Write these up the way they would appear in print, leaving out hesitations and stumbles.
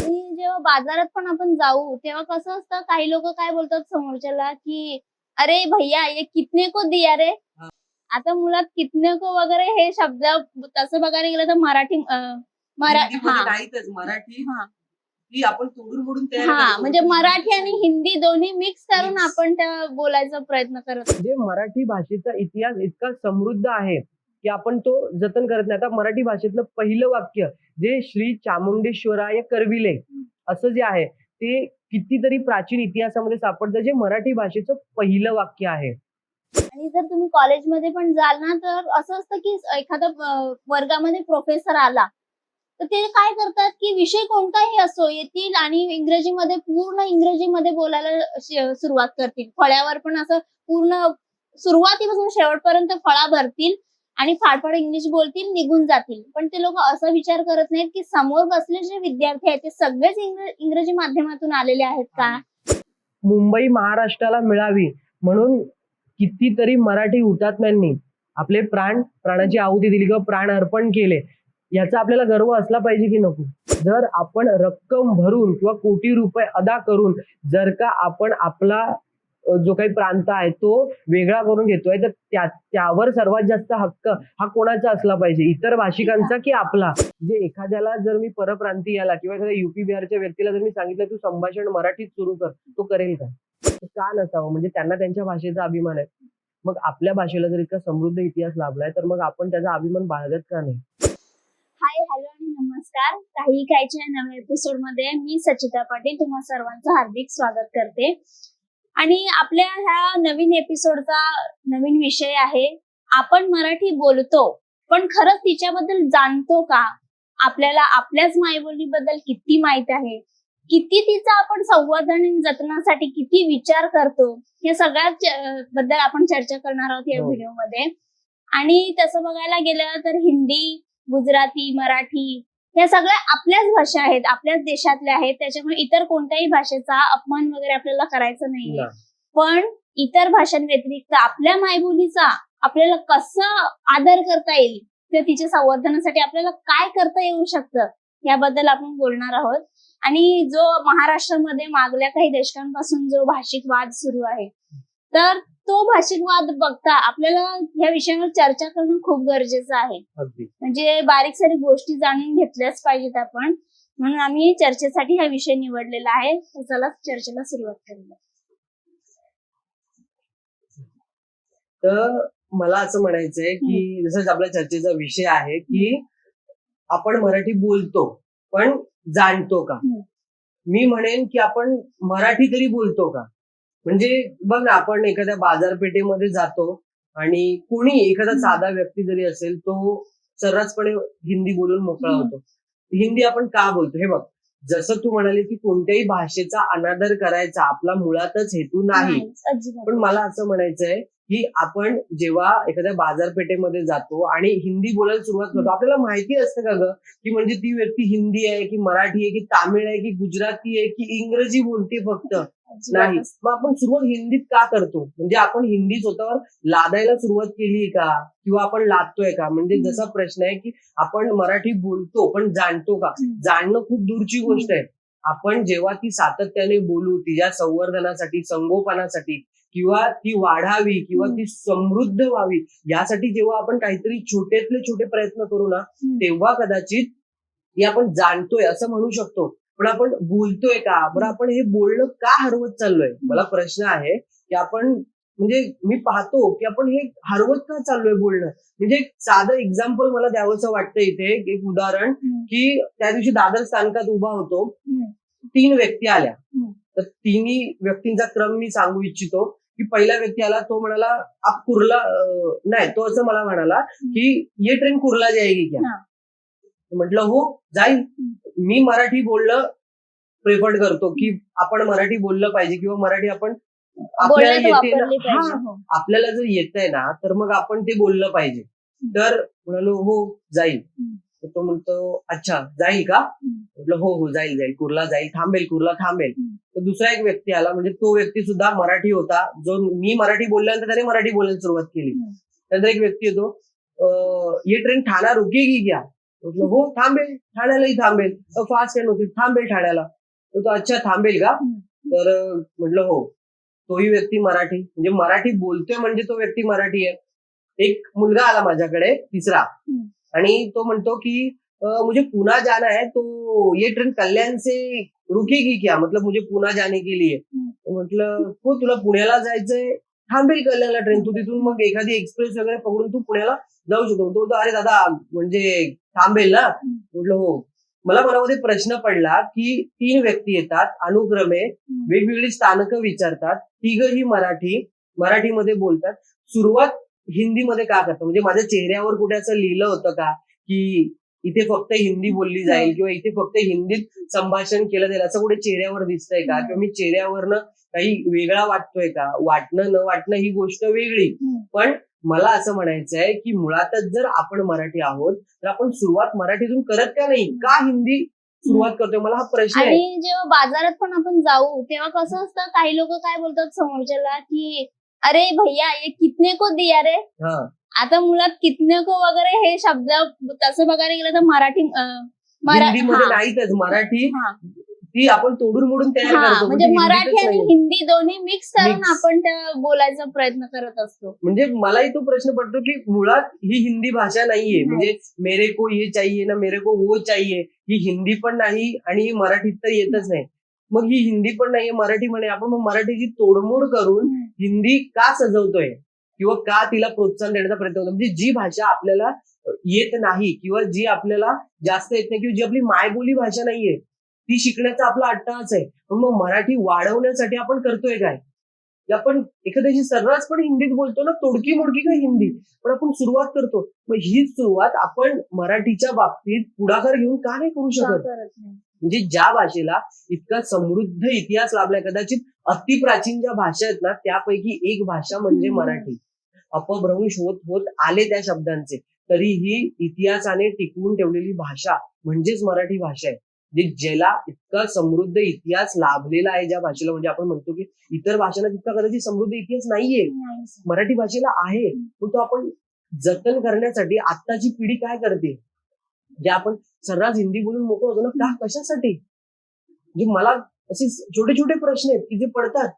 आणि जेव्हा बाजारात पण आपण जाऊ, तेव्हा कसं असतं काही लोकं काय बोलतात समोरच्याला, की "अरे भैय्या ये कितने को दिया रे?" हां. आता मुळात कितने को वगैरे हे शब्द तसं बघायला गेलं तर मराठी हिंदीमध्ये हां, नाहीतच. मराठी हां. ही आपण तोडून-मोडून तयार हां, करतो. म्हणजे पण मराठी हिंदी आणि तसं हिंदी दोन्ही मिक्स करून मिक्स. आपण त्या बोलायचा प्रयत्न करत असतो. म्हणजे मराठी भाषेचा इतिहास इतका समृद्ध आहे, की आपण तो जतन करत नाही. आता मराठी भाषेतलं पहिलं वाक्य जे श्री चामुंडेश्वराय करविले असं जे आहे, ते कितीतरी प्राचीन इतिहासामध्ये सापडतं, जे मराठी भाषेचं पहिलं वाक्य आहे. आणि जर तुम्ही कॉलेजमध्ये पण जाल ना, तर असं असतं की एखादा वर्गामध्ये प्रोफेसर आला, तर ते काय करतात की विषय कोणताही असो येतील आणि इंग्रजीमध्ये पूर्ण इंग्रजीमध्ये बोलायला सुरुवात करतील. फळ्यावर पण असं पूर्ण सुरुवातीपासून शेवटपर्यंत फळा भरतील आणि फाडफाड इंग्लिश बोलतील, निघून जातील. पण ते लोकं असा विचार करत नाहीत की समोर बसलेले जे विद्यार्थी आहेत, ते सगळेच इंग्रजी माध्यमातून आलेले आहेत का? मुंबई महाराष्ट्राला मिळावी म्हणून कितीतरी मराठी हुतात्म्यांनी आपले प्राणाची आहुती दिली किंवा प्राण अर्पण केले. याचा आपल्याला गर्व असला पाहिजे की नको? जर आपण रक्कम भरून किंवा कोटी रुपये अदा करून जर का आपण आपला जो काही प्रांत आहे तो वेगळा करून घेतोय, तर त्यावर सर्वात जास्त हक्क हा कोणाचा असला पाहिजे? इतर भाषिकांचा की आपला? म्हणजे एखाद्याला जर मी परप्रांतीयाला किंवा एखाद्या युपी बिहारच्या व्यक्तीला जर मी सांगितलं तू संभाषण मराठीत सुरू कर, तो करेल का? का नसावं? म्हणजे त्यांना त्यांच्या भाषेचा अभिमान आहे. मग आपल्या भाषेला जर इतका समृद्ध इतिहास लाभलाय, तर मग आपण त्याचा अभिमान बाळगत का नाही? हाय, हॅलो आणि नमस्कार. काही काहीच्या नव्या एपिसोडमध्ये मी सचिता पाटील तुम्हा सर्वांचं हार्दिक स्वागत करते. आणि आपल्या ह्या नवीन एपिसोडचा नवीन विषय आहे, आपण मराठी बोलतो, पण खरंच तिच्याबद्दल जाणतो का? आपल्याला आपल्याच मायबोलीबद्दल किती माहित आहे? किती तिचा आपण संवर्धन आणि जतनासाठी किती विचार करतो? या सगळ्याच बद्दल आपण चर्चा करणार आहोत या हो. व्हिडिओमध्ये. आणि तसं बघायला गेलं तर हिंदी, गुजराती, मराठी ह्या सगळ्या आपल्याच भाषा आहेत, आपल्याच देशातल्या आहेत. त्याच्यामुळे इतर कोणत्याही भाषेचा अपमान वगैरे आपल्याला करायचा नाहीये. नाही. पण इतर भाषांव्यतिरिक्त आपल्या मायबोलीचा आपल्याला कसं आदर करता येईल, तर तिच्या संवर्धनासाठी आपल्याला काय करता येऊ शकतं, याबद्दल आपण बोलणार आहोत. आणि जो महाराष्ट्रामध्ये मागल्या काही दशकांपासून जो भाषिक वाद सुरू आहे, तर तो भाषिक वाद बघता आपल्याला या विषयावर चर्चा करणं खूप गरजेचं आहे. अगदी. म्हणजे बारीक सारीक गोष्टी जाणून घेतल्याच पाहिजेत आपण. म्हणून आम्ही चर्चेसाठी हा विषय निवडलेला आहे. तर चला चर्चेला सुरुवात करूया. तर मला असं म्हणायचंय की जसं आपल्या चर्चेचा विषय आहे की आपण मराठी बोलतो, पण जाणतो का? मी म्हणेन की आपण मराठी तरी बोलतो का? म्हणजे बघ ना, आपण एखाद्या बाजारपेठेमध्ये जातो आणि कोणी एखादा साधा व्यक्ती जरी असेल, तो सर्रासपणे हिंदी बोलून मोकळा होतो. हिंदी आपण का बोलतो? हे बघ, जसं तू म्हणाली की कोणत्याही भाषेचा अनादर करायचा आपला मुळातच हेतू नाही. अजिबात. पण मला असं म्हणायचंय की आपण जेव्हा एखाद्या बाजारपेठेमध्ये जातो आणि हिंदी बोलायला सुरुवात करतो, आपल्याला माहिती असतं का ग की म्हणजे ती व्यक्ती हिंदी आहे की मराठी आहे की तामिळ आहे की गुजराती आहे की इंग्रजी बोलते फक्त? नाही. मग आपण सुरुवात हिंदीत का करतो? म्हणजे आपण हिंदी स्वतःवर लादायला सुरुवात केली का? किंवा आपण लादतोय का? म्हणजे जसा प्रश्न आहे की आपण मराठी बोलतो पण जाणतो का? जाणणं खूप दूरची गोष्ट आहे. आपण जेव्हा ती सातत्याने बोलू, तिच्या संवर्धनासाठी, संगोपनासाठी किंवा ती वाढावी किंवा ती समृद्ध व्हावी, यासाठी जेव्हा आपण काहीतरी छोट्यातले छोटे प्रयत्न करू ना, तेव्हा कदाचित हे आपण जाणतोय असं म्हणू शकतो. पण आपण बोलतोय का? बरं, आपण हे बोलणं का हरवत चाललोय? मला प्रश्न आहे की आपण म्हणजे मी पाहतो की आपण हे हरवत का चाललोय बोलणं? म्हणजे एक साधं एक्झाम्पल मला द्यावंसं वाटतं इथे, एक उदाहरण, की त्या दिवशी दादर स्थानकात उभा होतो, 3 व्यक्ती आल्या. तर तिन्ही व्यक्तींचा क्रम मी सांगू इच्छितो की पहिला व्यक्ती आला, तो म्हणाला आप कुर्ला नाही, तो असं मला म्हणाला की ये ट्रेन कुर्ला जाएगी क्या? म्हटलं हो, जाईल. मी मराठी बोलणं प्रेफर करतो की आपण मराठी बोललं पाहिजे किंवा मराठी आपण आपल्याला बोलण्यात येते वापरली ना, पाहिजे. हो. आपल्याला जर येतंय ना, तर मग आपण ते बोललं पाहिजे. तर म्हणालो हो, जाईल. तर तो म्हणतो अच्छा, जाईल का? म्हटलं हो हो, जाईल जाईल, कुर्ला जाईल, थांबेल, कुर्ला थांबेल. तर दुसरा एक व्यक्ती आला, म्हणजे तो व्यक्ती सुद्धा मराठी होता, जो मी मराठी बोलल्यानंतर त्याने मराठी बोलायला सुरुवात केली. त्यानंतर एक व्यक्ती येतो, ये ट्रेन ठाणा रुकेगी क्या? म्हटलं हो थांबेल, ठाण्यालाही थांबेल. फास्ट ट्रेन होती, थांबेल ठाण्याला. तो अच्छा थांबेल का? तर म्हटलं हो. तोही व्यक्ती मराठी, म्हणजे मराठी बोलतोय म्हणजे तो व्यक्ती मराठी आहे. एक मुलगा आला माझ्याकडे, तिसरा, आणि तो म्हणतो की मुझे पुणे जाना है, तो ये ट्रेन कल्याण से रुकेगी क्या, मतलब मुझे पुणे जाने के लिए. म्हटलं हो तुला पुण्याला जायचंय, थांबेल कल्याणला ट्रेन, तू तिथून मग एखादी एक्सप्रेस वगैरे पकडून तू पुण्याला जाऊ शकतो. तो म्हणतो, अरे दादा म्हणजे थांबेल ना. म्हटलं हो. मला मनामध्ये प्रश्न पडला की 3 व्यक्ती येतात अनुक्रमे, वेगवेगळी स्थानकं विचारतात, तिघही मराठीमध्ये बोलतात, सुरुवात हिंदीमध्ये का करतात? म्हणजे माझ्या चेहऱ्यावर कुठे असं लिहिलं होतं का की इथे फक्त हिंदी बोलली जाईल किंवा इथे फक्त हिंदीत संभाषण केलं जाईल, असं कुठे चेहऱ्यावर दिसतंय का? किंवा मी चेहऱ्यावरनं काही वेगळा वाटतोय का? वाटणं न वाटणं ही गोष्ट वेगळी, पण मला असं म्हणायचं आहे की मुळातच जर आपण मराठी आहोत तर आपण सुरुवात मराठीतून करत का नाही? का हिंदी सुरुवात करतोय? मला हा प्रश्न आहे. आणि जेव्हा बाजारात पण आपण जाऊ तेव्हा कसं असतं, काही लोक काय बोलतात समोरच्याला की अरे भैया ये कितने को दिया रे. हा, आता मुळात कितने को वगैरे हे शब्द तसं बघायला गेलं तर हिंदीमध्ये नाहीतच. मराठी ती आपण तोडून मोडून तयार करतो, म्हणजे मराठी हिंदीतच आणि नाहीये. हिंदी दोन्ही मिक्स करून Mix. आपण त्या बोलायचा प्रयत्न करत असतो. म्हणजे मलाही तो प्रश्न पडतो की मुळात ही हिंदी भाषा नाहीये. म्हणजे मेरे को ये चाहिए ना मेरे को वो चाहिए, ही हिंदी पण नाही आणि ही मराठीत तर येतच नाही. मग ही हिंदी पण नाहीये, मराठी म्हणे. आपण मग मराठीची तोडमोड करून हिंदी का सजवतोय किंवा का तिला प्रोत्साहन देण्याचा प्रयत्न होतो? म्हणजे जी भाषा आपल्याला येत नाही किंवा जी आपल्याला जास्त येत नाही किंवा जी आपली मायबोली भाषा नाहीये, ती शिकण्याचा आपला अट्टाहास आहे. पण मग मराठी वाढवण्यासाठी आपण करतोय काय? की आपण एखाद्याशी सर्रास पण हिंदीत बोलतो ना, तोडकी मोडकी काय हिंदी, पण आपण सुरुवात करतो. मग हीच सुरुवात आपण मराठीच्या बाबतीत पुढाकार घेऊन का नाही करू शकत? म्हणजे ज्या भाषेला इतका समृद्ध इतिहास लाभलाय, कदाचित अतिप्राचीन ज्या भाषा आहेत ना त्यापैकी एक भाषा म्हणजे मराठी. अपभ्रंश होत होत आले त्या शब्दांचे, तरीही इतिहासाने टिकवून ठेवलेली भाषा म्हणजेच मराठी भाषा आहे. ज्याला इतका समृद्ध इतिहास लाभलेला आहे ज्या भाषेला, म्हणजे आपण म्हणतो की इतर भाषांना तितका कदाचित समृद्ध इतिहास नाहीये, मराठी भाषेला आहे. पण तो आपण जतन करण्यासाठी आत्ताची पिढी काय करते? जे आपण सर्रास हिंदी बोलून मोकळं होतो ना, का कशासाठी? म्हणजे मला असे छोटे छोटे प्रश्न आहेत की जे पडतात.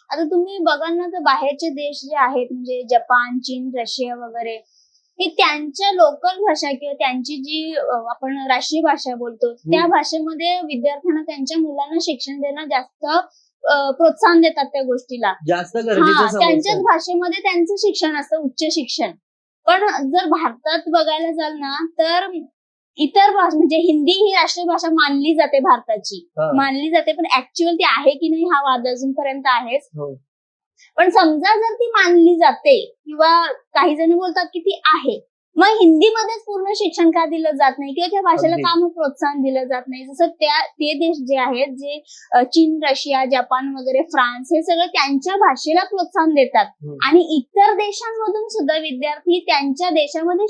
आता तुम्ही बघाल ना तर बाहेरचे देश जे आहेत म्हणजे जपान, चीन, रशिया वगैरे, हे त्यांच्या लोकल भाषा किंवा त्यांची जी आपण राष्ट्रीय भाषा बोलतो त्या भाषेमध्ये विद्यार्थ्यांना त्यांच्या मुलांना शिक्षण देणं जास्त प्रोत्साहन देतात त्या गोष्टीला. जास्त गरजेचं त्यांच्याच भाषेमध्ये त्यांचं शिक्षण असतं, उच्च शिक्षण. पण जर भारतात बघायला जाल ना तर इतर भाषा म्हणजे हिंदी ही राष्ट्रीय भाषा मानली जाते भारताची, मानली जाते, पण ऍक्च्युअल ती आहे की नाही हा वाद अजूनपर्यंत आहेच. पण समजा जर ती मानली जाते किंवा काही जण बोलतात की ती आहे, मग हिंदीमध्येच पूर्ण शिक्षण का दिलं जात नाही किंवा त्या भाषेला का मग प्रोत्साहन दिलं जात नाही? जसं ते देश जे आहेत, जे चीन, रशिया, जपान वगैरे, फ्रान्स, हे सगळं त्यांच्या भाषेला प्रोत्साहन देतात आणि इतर देशांमधून सुद्धा विद्यार्थी त्यांच्या देशामध्ये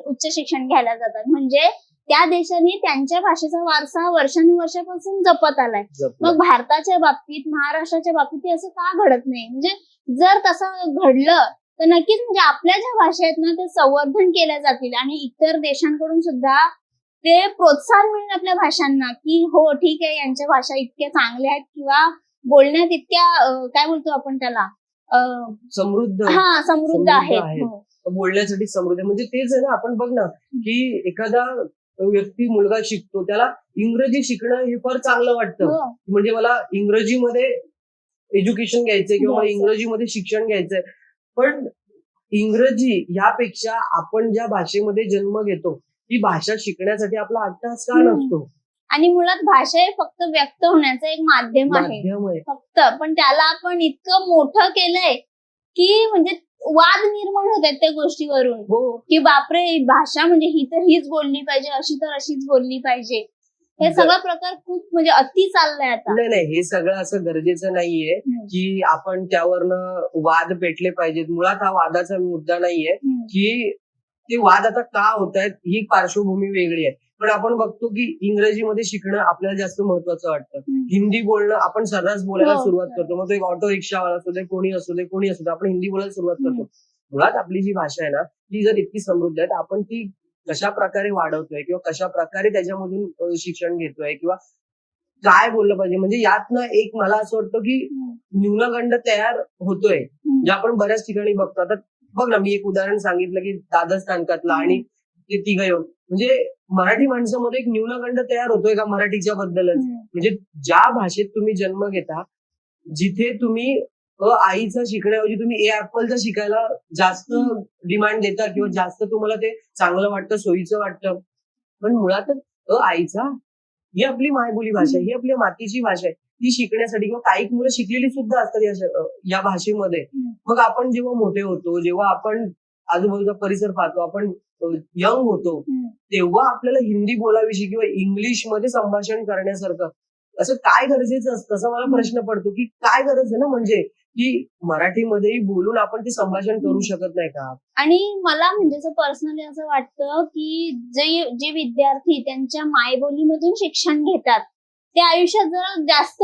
उच्च शिक्षण घ्यायला जातात. म्हणजे त्या देशाने त्यांच्या भाषेचा वारसा वर्षानुवर्षापासून जपत आलाय. मग भारताच्या बाबतीत, महाराष्ट्राच्या बाबतीत असं का घडत नाही? म्हणजे जर तसं घडलं तर नक्कीच म्हणजे आपल्या ज्या भाषा आहेत ना ते संवर्धन केल्या जातील आणि इतर देशांकडून सुद्धा ते प्रोत्साहन मिळेल आपल्या भाषांना की हो ठीक आहे, यांच्या भाषा इतक्या चांगल्या आहेत किंवा बोलण्यात इतक्या काय बोलतो आपण त्याला समृद्ध आहेत. बोलण्यासाठी समृद्ध. म्हणजे तेच आहे ना, आपण बघ ना की एखादा व्यक्ती, मुलगा शिकतो, त्याला इंग्रजी शिकणं हे फार चांगलं वाटतं. म्हणजे मला इंग्रजीमध्ये एज्युकेशन घ्यायचंय किंवा मला इंग्रजीमध्ये शिक्षण घ्यायचंय. पण इंग्रजी यापेक्षा आपण ज्या भाषेमध्ये जन्म घेतो ती भाषा शिकण्यासाठी आपला अट्टाहास का नसतो? आणि मुळात भाषा हे फक्त व्यक्त होण्याचं एक माध्यम आहे फक्त, पण त्याला आपण इतकं मोठं केलंय की म्हणजे वाद निर्माण होत आहेत त्या गोष्टीवरून की बापरे, भाषा म्हणजे ही तर हीच बोलली पाहिजे, अशी तर अशीच बोलली पाहिजे. हे सगळा प्रकार खूप म्हणजे अति चाललाय आता. नाही, हे सगळं असं गरजेचं नाहीये की आपण त्यावरनं वाद पेटले पाहिजेत. मुळात हा वादाचा मुद्दा नाहीये की ते वाद आता का होत आहेत, ही पार्श्वभूमी वेगळी आहे. पण आपण बघतो की इंग्रजीमध्ये शिकणं आपल्याला जास्त महत्वाचं वाटतं. हिंदी बोलणं आपण सर्रास बोलायला सुरुवात करतो. मग तो एक ऑटो रिक्षावाला असू दे, कोणी असू दे, आपण हिंदी बोलायला सुरुवात करतो. मुळात आपली जी भाषा आहे ना ती जर इतकी समृद्ध आहे तर आपण ती कशा प्रकारे वाढवतोय किंवा कशा प्रकारे त्याच्यामधून शिक्षण घेतोय किंवा काय बोललं पाहिजे. म्हणजे यातनं एक मला असं वाटतं की न्यूनगंड तयार होतोय, जे आपण बऱ्याच ठिकाणी बघतो. आता बघ ना, मी एक उदाहरण सांगितलं की दादर स्थानकातलं आणि ते तिघ येऊन, म्हणजे मराठी माणसामध्ये एक न्यूनगंड तयार होतोय का मराठीच्या बद्दलच. म्हणजे ज्या भाषेत तुम्ही जन्म घेता, जिथे तुम्ही आईचा शिकण्याऐवजी तुम्ही ऍपलचा शिकायला जास्त डिमांड देता किंवा जास्त तुम्हाला ते चांगलं वाटतं, सोयीचं वाटतं. पण मुळातच आईचा ही आपली मायबोली भाषा आहे, ही आपल्या मातीची भाषा आहे. ती शिकण्यासाठी किंवा काही मुलं शिकलेली सुद्धा असतात या भाषेमध्ये. मग आपण जेव्हा मोठे होतो, जेव्हा आपण आजूबाजूचा परिसर पाहतो, आपण यंग होतो, तेव्हा आपल्याला हिंदी बोलावीशी किंवा इंग्लिशमध्ये संभाषण करण्यासारखं असं काय गरजेचं असतं, असा मला प्रश्न पडतो की काय गरज आहे ना, म्हणजे की मराठीमध्येही बोलून आपण ते संभाषण करू शकत नाही का? आणि मला म्हणजे असं पर्सनली असं वाटतं की जे विद्यार्थी त्यांच्या मायबोलीमधून शिक्षण घेतात ते आयुष्यात जरा जास्त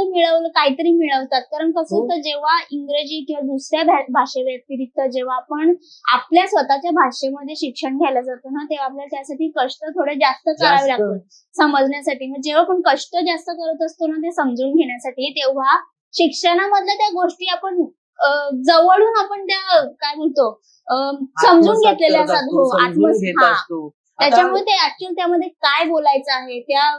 काहीतरी मिळवतात. कारण कसं हो. होतं, जेव्हा इंग्रजी किंवा दुसऱ्या भाषेव्यतिरिक्त जेव्हा आपण आपल्या स्वतःच्या भाषेमध्ये शिक्षण घ्यायला जातो ना, तेव्हा आपल्याला त्यासाठी कष्ट थोडे जास्त करावे लागतात समजण्यासाठी. मग जेव्हा आपण कष्ट जास्त करत असतो ना ते समजून घेण्यासाठी, तेव्हा शिक्षणामधल्या त्या गोष्टी आपण जवळून आपण त्या काय म्हणतो समजून आत्मसात घेतलेल्या करत असतात. असतो, हो, समजून घेत हा. असतो. आता त्याच्यामुळे ते ऍक्च्युअली त्यामध्ये काय बोलायचं आहे, त्या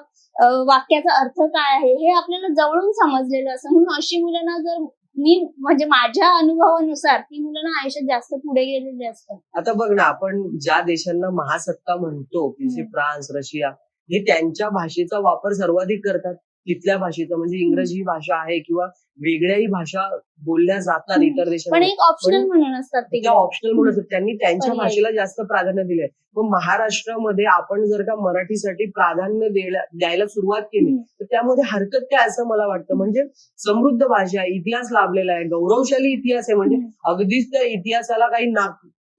वाक्याचा अर्थ काय आहे हे आपल्याला जवळून समजलेलं असतं. म्हणून अशी मुलांना जर मी म्हणजे माझ्या अनुभवानुसार ती मुलांना आयुष्यात जास्त पुढे गेलेली असतात. आता बघ ना, आपण ज्या देशांना महासत्ता म्हणतो, जसे फ्रान्स, रशिया, हे त्यांच्या भाषेचा वापर सर्वाधिक करतात. तिथल्या भाषेचा, म्हणजे इंग्रजी ही भाषा आहे किंवा वेगळ्याही भाषा बोलल्या जातात इतर पण देशांमध्ये, एक ऑप्शनल म्हणून असतात ते. त्या ऑप्शनल म्हणून असतात. त्यांनी त्यांच्या पर्यायी. भाषेला जास्त प्राधान्य दिलंय. पण महाराष्ट्रामध्ये आपण जर का मराठीसाठी प्राधान्य द्यायला सुरुवात केली तर त्यामध्ये हरकत काय असं मला वाटतं. म्हणजे समृद्ध भाषा आहे, इतिहास लाभलेला आहे, गौरवशाली इतिहास आहे. म्हणजे अगदीच त्या इतिहासाला काही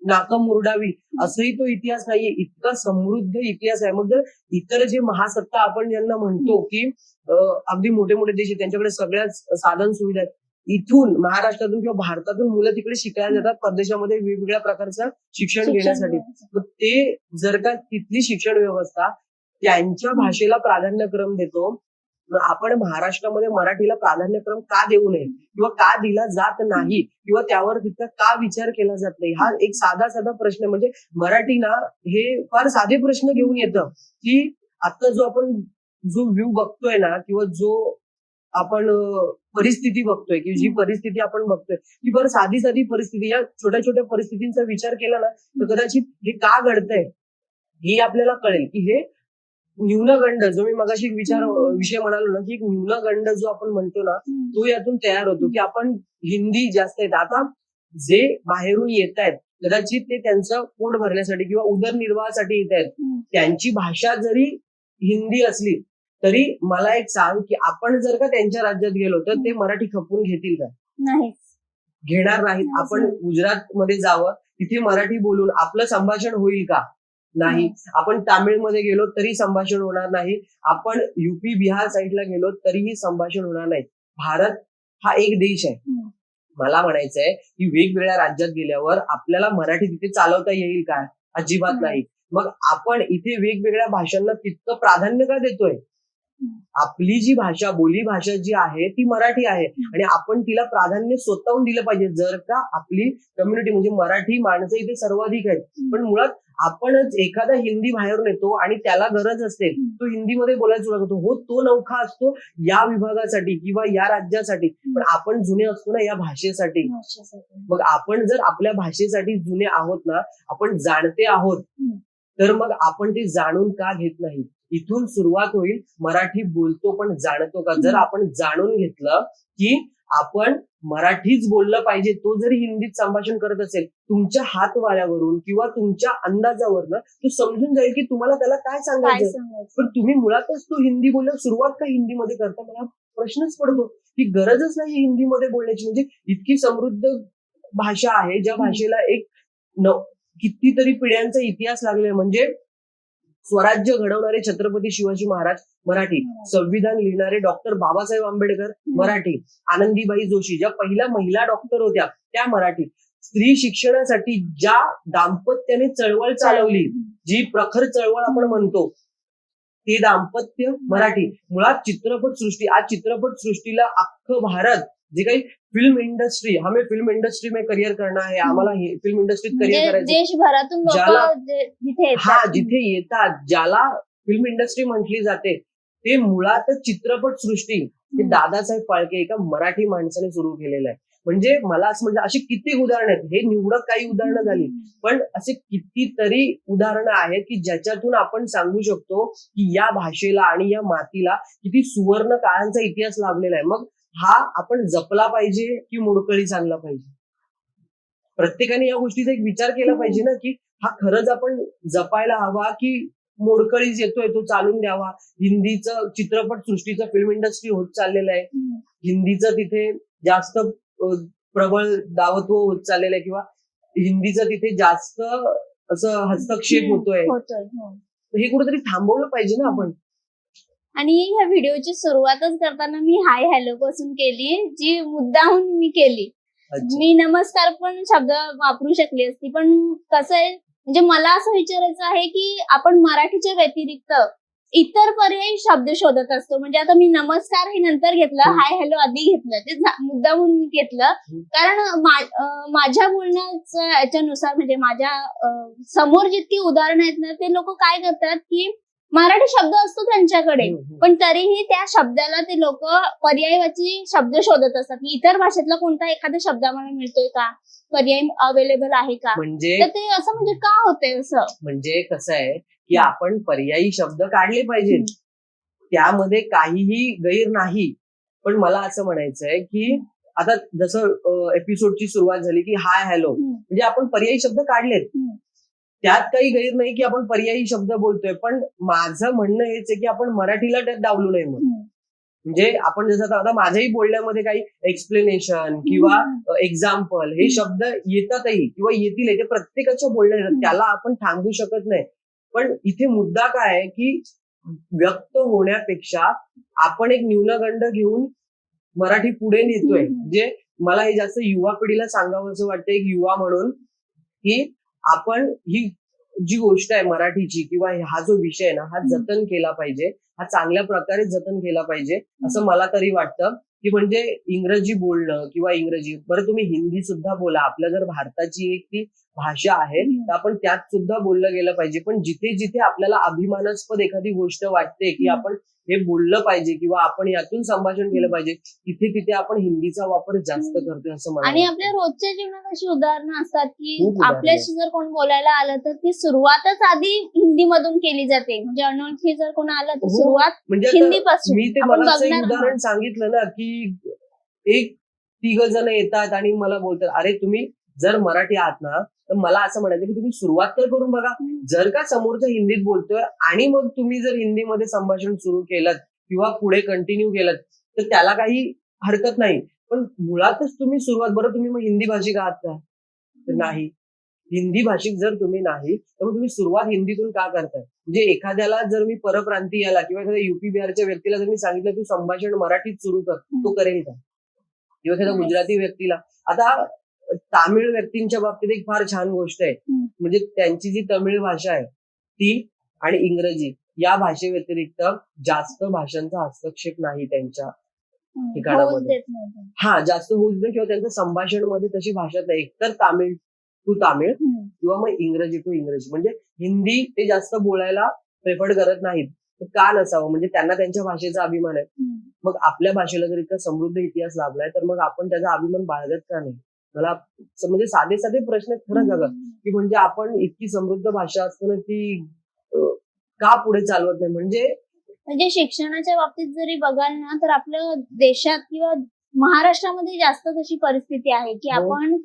नाकं मुरडावी असंही तो इतिहास नाहीये, इतका समृद्ध इतिहास आहे. मग जर इतर जे महासत्ता आपण ज्यांना म्हणतो की अगदी मोठे मोठे देश आहेत, त्यांच्याकडे सगळ्याच साधन सुविधा आहेत, इथून महाराष्ट्रातून किंवा भारतातून मुलं तिकडे शिकायला जातात परदेशामध्ये वेगवेगळ्या प्रकारचं शिक्षण घेण्यासाठी. मग ते जर का तिथली शिक्षण व्यवस्था त्यांच्या भाषेला प्राधान्यक्रम देतो, मग आपण महाराष्ट्रामध्ये मराठीला प्राधान्यक्रम का देऊ नये किंवा का दिला जात नाही किंवा त्यावर तिथं का विचार केला जात नाही, हा एक साधा प्रश्न. म्हणजे मराठी ना हे फार साधे प्रश्न घेऊन येतं की आता जो व्ह्यू बघतोय ना किंवा जो आपण परिस्थिती बघतोय की जी परिस्थिती आपण बघतोय ती फार साधी परिस्थिती, या छोट्या छोट्या परिस्थितींचा विचार केला ना तर कदाचित हे का घडतंय हे आपल्याला कळेल की हे न्यूनगंड, जो मी मगाशी एक विषय म्हणालो ना की एक न्यूनगंड जो आपण म्हणतो ना तो यातून तयार होतो की आपण हिंदी जास्त येत. आता जे बाहेरून येत आहेत कदाचित ते त्यांचं पोट भरण्यासाठी किंवा उदरनिर्वाहासाठी येत आहेत, त्यांची भाषा जरी हिंदी असली तरी मला एक सांग की आपण जर का त्यांच्या राज्यात गेलो तर ते मराठी खपवून घेतील का? नाही, घेणार नाहीत. आपण गुजरात मध्ये जावं, तिथे मराठी बोलून आपलं संभाषण होईल का? नाही. आपण तामिळमध्ये गेलो तरी संभाषण होणार नाही. आपण युपी बिहार साईडला गेलो तरीही संभाषण होणार नाही. भारत हा एक देश आहे. मला म्हणायचंय की वेगवेगळ्या राज्यात गेल्यावर आपल्याला मराठी तिथे चालवता येईल का? अजिबात नाही. मग आपण इथे वेगवेगळ्या भाषांना तितकं प्राधान्य का देतोय? आपली जी भाषा, बोली भाषा जी आहे ती मराठी आहे आणि आपण तिला प्राधान्य स्वतःहून दिलं पाहिजे. जर का आपली कम्युनिटी म्हणजे मराठी माणसं इथे सर्वाधिक आहेत, पण मुळात आपणच एखादा हिंदी बाहेरून येतो आणि त्याला गरज असते तो हिंदीमध्ये बोलायला सुरुवात करतो. हो, तो नौखा असतो या विभागासाठी किंवा या राज्यासाठी, पण आपण जुने असतो ना या भाषेसाठी. मग आपण जर आपल्या भाषेसाठी जुने आहोत ना, आपण जाणते आहोत, तर मग आपण ते जाणून का घेत नाही? इथून सुरुवात होईल. मराठी बोलतो पण जाणतो का? जर आपण जाणून घेतलं की आपण मराठीच बोललं पाहिजे, तो जरी हिंदीत संभाषण करत असेल, तुमच्या हातवाऱ्यावरून किंवा तुमच्या अंदाजावरनं तो समजून जाईल की तुम्हाला त्याला काय सांगायचं. पण तुम्ही मुळातच तो हिंदी बोलल्यावर सुरुवात का हिंदीमध्ये करता? मला प्रश्नच पडतो की गरजच नाही हिंदीमध्ये बोलण्याची. म्हणजे इतकी समृद्ध भाषा आहे ज्या भाषेला एक कितीतरी पिढ्यांचा इतिहास लागलाय. म्हणजे स्वराज्य घडवणारे छत्रपती शिवाजी महाराज मराठी, संविधान लिहिणारे डॉक्टर बाबासाहेब आंबेडकर मराठी, आनंदीबाई जोशी ज्या पहिल्या महिला डॉक्टर होत्या त्या मराठी, स्त्री शिक्षणासाठी ज्या दाम्पत्याने चळवळ चालवली, जी प्रखर चळवळ आपण म्हणतो, ते दाम्पत्य मराठी. मुळात चित्रपटसृष्टी, आज चित्रपटसृष्टीला अख्खं भारत, जे काही फिल्म इंडस्ट्री, हमें फिल्म इंडस्ट्री में करियर करना है, आम्हाला फिल्म इंडस्ट्रीत करियर करायचं, देशभरातून लोक तिथे हा येतात. जिथे येतात, ज्याला फिल्म इंडस्ट्री म्हटली जाते, ते मुळातच चित्रपटसृष्टी हे दादासाहेब फाळके एका मराठी माणसाने सुरू केलेलं आहे. म्हणजे मला असं म्हणजे अशी किती उदाहरणं आहेत, हे निवडक काही उदाहरणं झाली, पण असे कितीतरी उदाहरणं आहेत की ज्याच्यातून आपण सांगू शकतो की या भाषेला आणि या मातीला किती सुवर्ण काळांचा इतिहास लाभलेला आहे. मग हा आपण जपला पाहिजे की मोडकळीस आणला पाहिजे? प्रत्येकाने या गोष्टीचा एक विचार केला पाहिजे ना, की हा खरंच आपण जपायला हवा की मोडकळीस येतोय तो चालून द्यावा. हिंदीचं चित्रपटसृष्टीचं फिल्म इंडस्ट्री होत चाललेलं आहे, हिंदीचं तिथे जास्त प्रबळ दावत्व होत चाललेलं आहे, किंवा हिंदीचं तिथे जास्त असं हस्तक्षेप होतोय. हो. हे कुठेतरी थांबवलं पाहिजे ना आपण. आणि ह्या व्हिडिओची सुरुवातच करताना मी हाय हॅलो पासून केली, जी मुद्दाहून मी केली. अच्छा. मी नमस्कार पण शब्द वापरू शकली असती, पण कसं आहे, म्हणजे मला असं विचारायचं आहे की आपण मराठीच्या व्यतिरिक्त इतर पर्यायी शब्द शोधत असतो. म्हणजे आता मी नमस्कार हे नंतर घेतलं, हाय हॅलो आधी घेतलं, ते मुद्दामून मी घेतलं, कारण माझ्या बोलण्याच्या याच्यानुसार, म्हणजे माझ्या समोर जितकी उदाहरणं आहेत ना, ते लोक काय करतात की मराठी शब्द असतो त्यांच्याकडे, पण तरीही त्या शब्दाला ते लोक पर्यायवाची शब्द शोधत असतात की इतर भाषेतला कोणता एखादा शब्द आम्हाला मिळतोय का, पर्याय अवेलेबल आहे का. म्हणजे तर ते असं म्हणजे का होतंय असं? म्हणजे कसं आहे की आपण पर्यायी शब्द काढले पाहिजेत, त्यामध्ये काहीही गैर नाही. पण मला असं म्हणायचंय की आता जसं एपिसोडची सुरुवात झाली की हाय हॅलो, म्हणजे आपण पर्यायी शब्द काढलेत, त्यात काही गैर नाही की आपण पर्यायी शब्द बोलतोय. पण माझं म्हणणं हेच आहे की आपण मराठीला त्यात डावलू नये. म्हणजे आपण जसं आता माझ्याही बोलण्यामध्ये काही एक्सप्लेनेशन किंवा एक्झाम्पल हे शब्द येतातही किंवा येतील, ते प्रत्येकाच्या बोलण्यात, त्याला आपण थांबवू शकत नाही. पण इथे मुद्दा काय आहे की व्यक्त होण्यापेक्षा आपण एक न्यूनगंड घेऊन मराठी पुढे नेतोय. म्हणजे मला हे जास्त युवा पिढीला सांगावं असं वाटतं, एक युवा म्हणून, की आपण ही जी गोष्ट आहे मराठीची किंवा हा जो विषय आहे ना, हा जतन केला पाहिजे, हा चांगल्या प्रकारे जतन केला पाहिजे असं मला तरी वाटतं. की म्हणजे इंग्रजी बोलणं किंवा इंग्रजी, बरं तुम्ही हिंदी सुद्धा बोला, आपल्या जर भारताची एक ती भाषा आहे तर आपण त्यात सुद्धा बोललं गेलं पाहिजे. पण जिथे जिथे आपल्याला अभिमानास्पद एखादी गोष्ट वाटते की आपण हे बोललं पाहिजे किंवा आपण यातून संभाषण केलं पाहिजे, तिथे तिथे आपण हिंदीचा वापर जास्त करतोय असं मला आणि वाटतं. आपल्या रोजच्या जीवनात अशी उदाहरणं असतात की खूप उदाहरणं आपल्याशी जर कोण बोलायला आलं तर ती सुरुवातच आधी हिंदी मधून केली जाते. म्हणजे अनोळखी जर कोण आलं तर सुरुवात म्हणजे आता हिंदीपासून. मी ते आपण मला असं एक बघणार उदाहरण आहोत. सांगितलं ना की एक 3 जण येतात आणि मला बोलतात, अरे तुम्ही जर मराठी आहात ना, तर मला असं म्हणायचं की तुम्ही सुरुवात तर करून बघा. जर का समोरचा हिंदीत बोलतोय आणि मग तुम्ही जर हिंदीमध्ये संभाषण सुरू केलं किंवा पुढे कंटिन्यू केलं तर त्याला काही हरकत नाही. पण मुळातच तुम्ही सुरुवात, बरं तुम्ही मग हिंदी भाषिक आहात का? तर नाही. हिंदी भाषिक जर तुम्ही नाही तर मग तुम्ही सुरुवात हिंदीतून का करताय? म्हणजे एखाद्याला जर मी परप्रांतीयाला किंवा एखाद्या युपी बिहारच्या व्यक्तीला जर मी सांगितलं तू संभाषण मराठीत सुरू कर, तो करेल का? किंवा एखाद्या गुजराती व्यक्तीला, आता तामिळ व्यक्तींच्या बाबतीत एक फार छान गोष्ट आहे. म्हणजे त्यांची जी तमिळ भाषा आहे ती आणि इंग्रजी या भाषे व्यतिरिक्त जास्त भाषांचा हस्तक्षेप नाही त्यांच्या ठिकाणामध्ये. हा, जास्त होऊ देत किंवा त्यांचं संभाषण मध्ये तशी भाषा नाही. एकतर तामिळ टू तामिळ किंवा मग इंग्रजी टू इंग्रजी. म्हणजे हिंदी ते जास्त बोलायला प्रेफर करत नाहीत. का नसावं? म्हणजे त्यांना त्यांच्या भाषेचा अभिमान आहे. मग आपल्या भाषेला जर इतका समृद्ध इतिहास लाभलाय तर मग आपण त्याचा अभिमान बाळगत का नाही? मला म्हणजे साधे साधे प्रश्न खरंच बघा की म्हणजे आपण इतकी समृद्ध भाषा असताना ती का पुढे चालवत नाही? म्हणजे शिक्षणाच्या बाबतीत जरी बघाल ना, तर आपल्या देशात किंवा महाराष्ट्रामध्ये जास्त तशी परिस्थिती आहे की आपण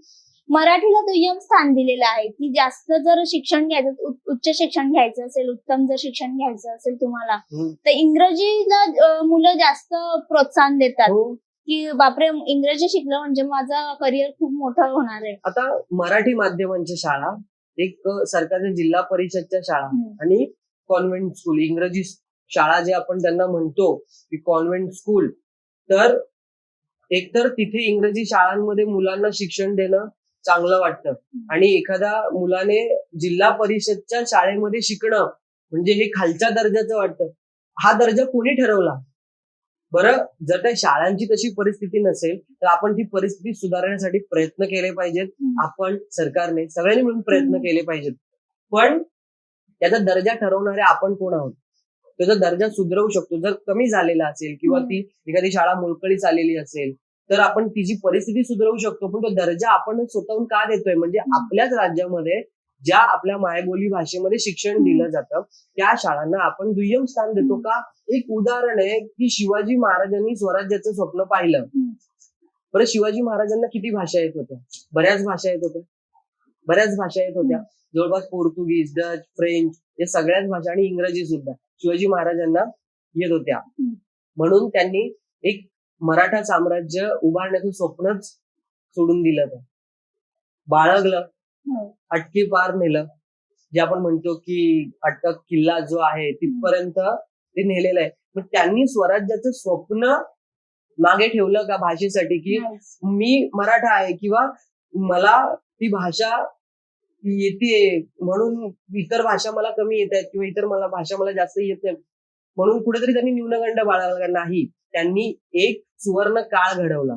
मराठीला दुय्यम स्थान दिलेलं आहे. की जास्त जर शिक्षण घ्यायचं, उच्च शिक्षण घ्यायचं असेल, उत्तम जर शिक्षण घ्यायचं असेल तुम्हाला, तर इंग्रजीला मुलं जास्त प्रोत्साहन देतात की बापरे इंग्रजी शिकलं म्हणजे माझं करिअर खूप मोठं होणार आहे. आता मराठी माध्यमांच्या शाळा, एक सरकारच्या जिल्हा परिषदच्या शाळा आणि कॉन्व्हेंट स्कूल, इंग्रजी शाळा जे आपण त्यांना म्हणतो की कॉन्व्हेंट स्कूल, तर एकतर तिथे इंग्रजी शाळांमध्ये मुलांना शिक्षण देणं चांगलं वाटतं. आणि एखाद्या मुलाने जिल्हा परिषदच्या शाळेमध्ये शिकणं म्हणजे हे खालच्या दर्जाचं वाटतं. हा दर्जा कोणी ठरवला? बरं, जर त्या शाळांची तशी परिस्थिती नसेल तर आपण ती परिस्थिती सुधारण्यासाठी प्रयत्न केले पाहिजेत. आपण सरकारने सगळ्यांनी मिळून प्रयत्न केले पाहिजेत. पण त्याचा दर्जा ठरवणारे आपण कोण आहोत? त्याचा दर्जा सुधरवू शकतो. जर कमी झालेला असेल किंवा ती एखादी शाळा मोलकळीस आलेली असेल तर आपण तिची परिस्थिती सुधरवू शकतो. पण तो दर्जा आपण स्वतःहून का देतोय? म्हणजे आपल्याच राज्यामध्ये ज्या आपल्या मायबोली भाषेमध्ये शिक्षण दिलं जातं त्या शाळांना आपण दुय्यम स्थान देतो का? एक उदाहरण आहे की शिवाजी महाराजांनी स्वराज्याचं स्वप्न पाहिलं. बरं, शिवाजी महाराजांना किती भाषा येत होत्या? बऱ्याच भाषा येत होत्या. जवळपास पोर्तुगीज, डच, फ्रेंच या सगळ्याच भाषा आणि इंग्रजी सुद्धा शिवाजी महाराजांना येत होत्या. म्हणून त्यांनी एक मराठा साम्राज्य उभारण्याचं स्वप्नच सोडून दिलं, बाळगलं, अटकी पार नेलं. जे आपण म्हणतो की अटक किल्ला जो आहे तिथपर्यंत ते नेलेलं आहे. मग त्यांनी स्वराज्याचं स्वप्न मागे ठेवलं का भाषेसाठी? की मी मराठा आहे किंवा मला ती भाषा येते म्हणून इतर भाषा मला कमी येत आहेत किंवा इतर भाषा मला जास्त येत नाही म्हणून कुठेतरी त्यांनी न्यूनगंड बाळगला नाही. त्यांनी एक सुवर्ण काळ घडवला.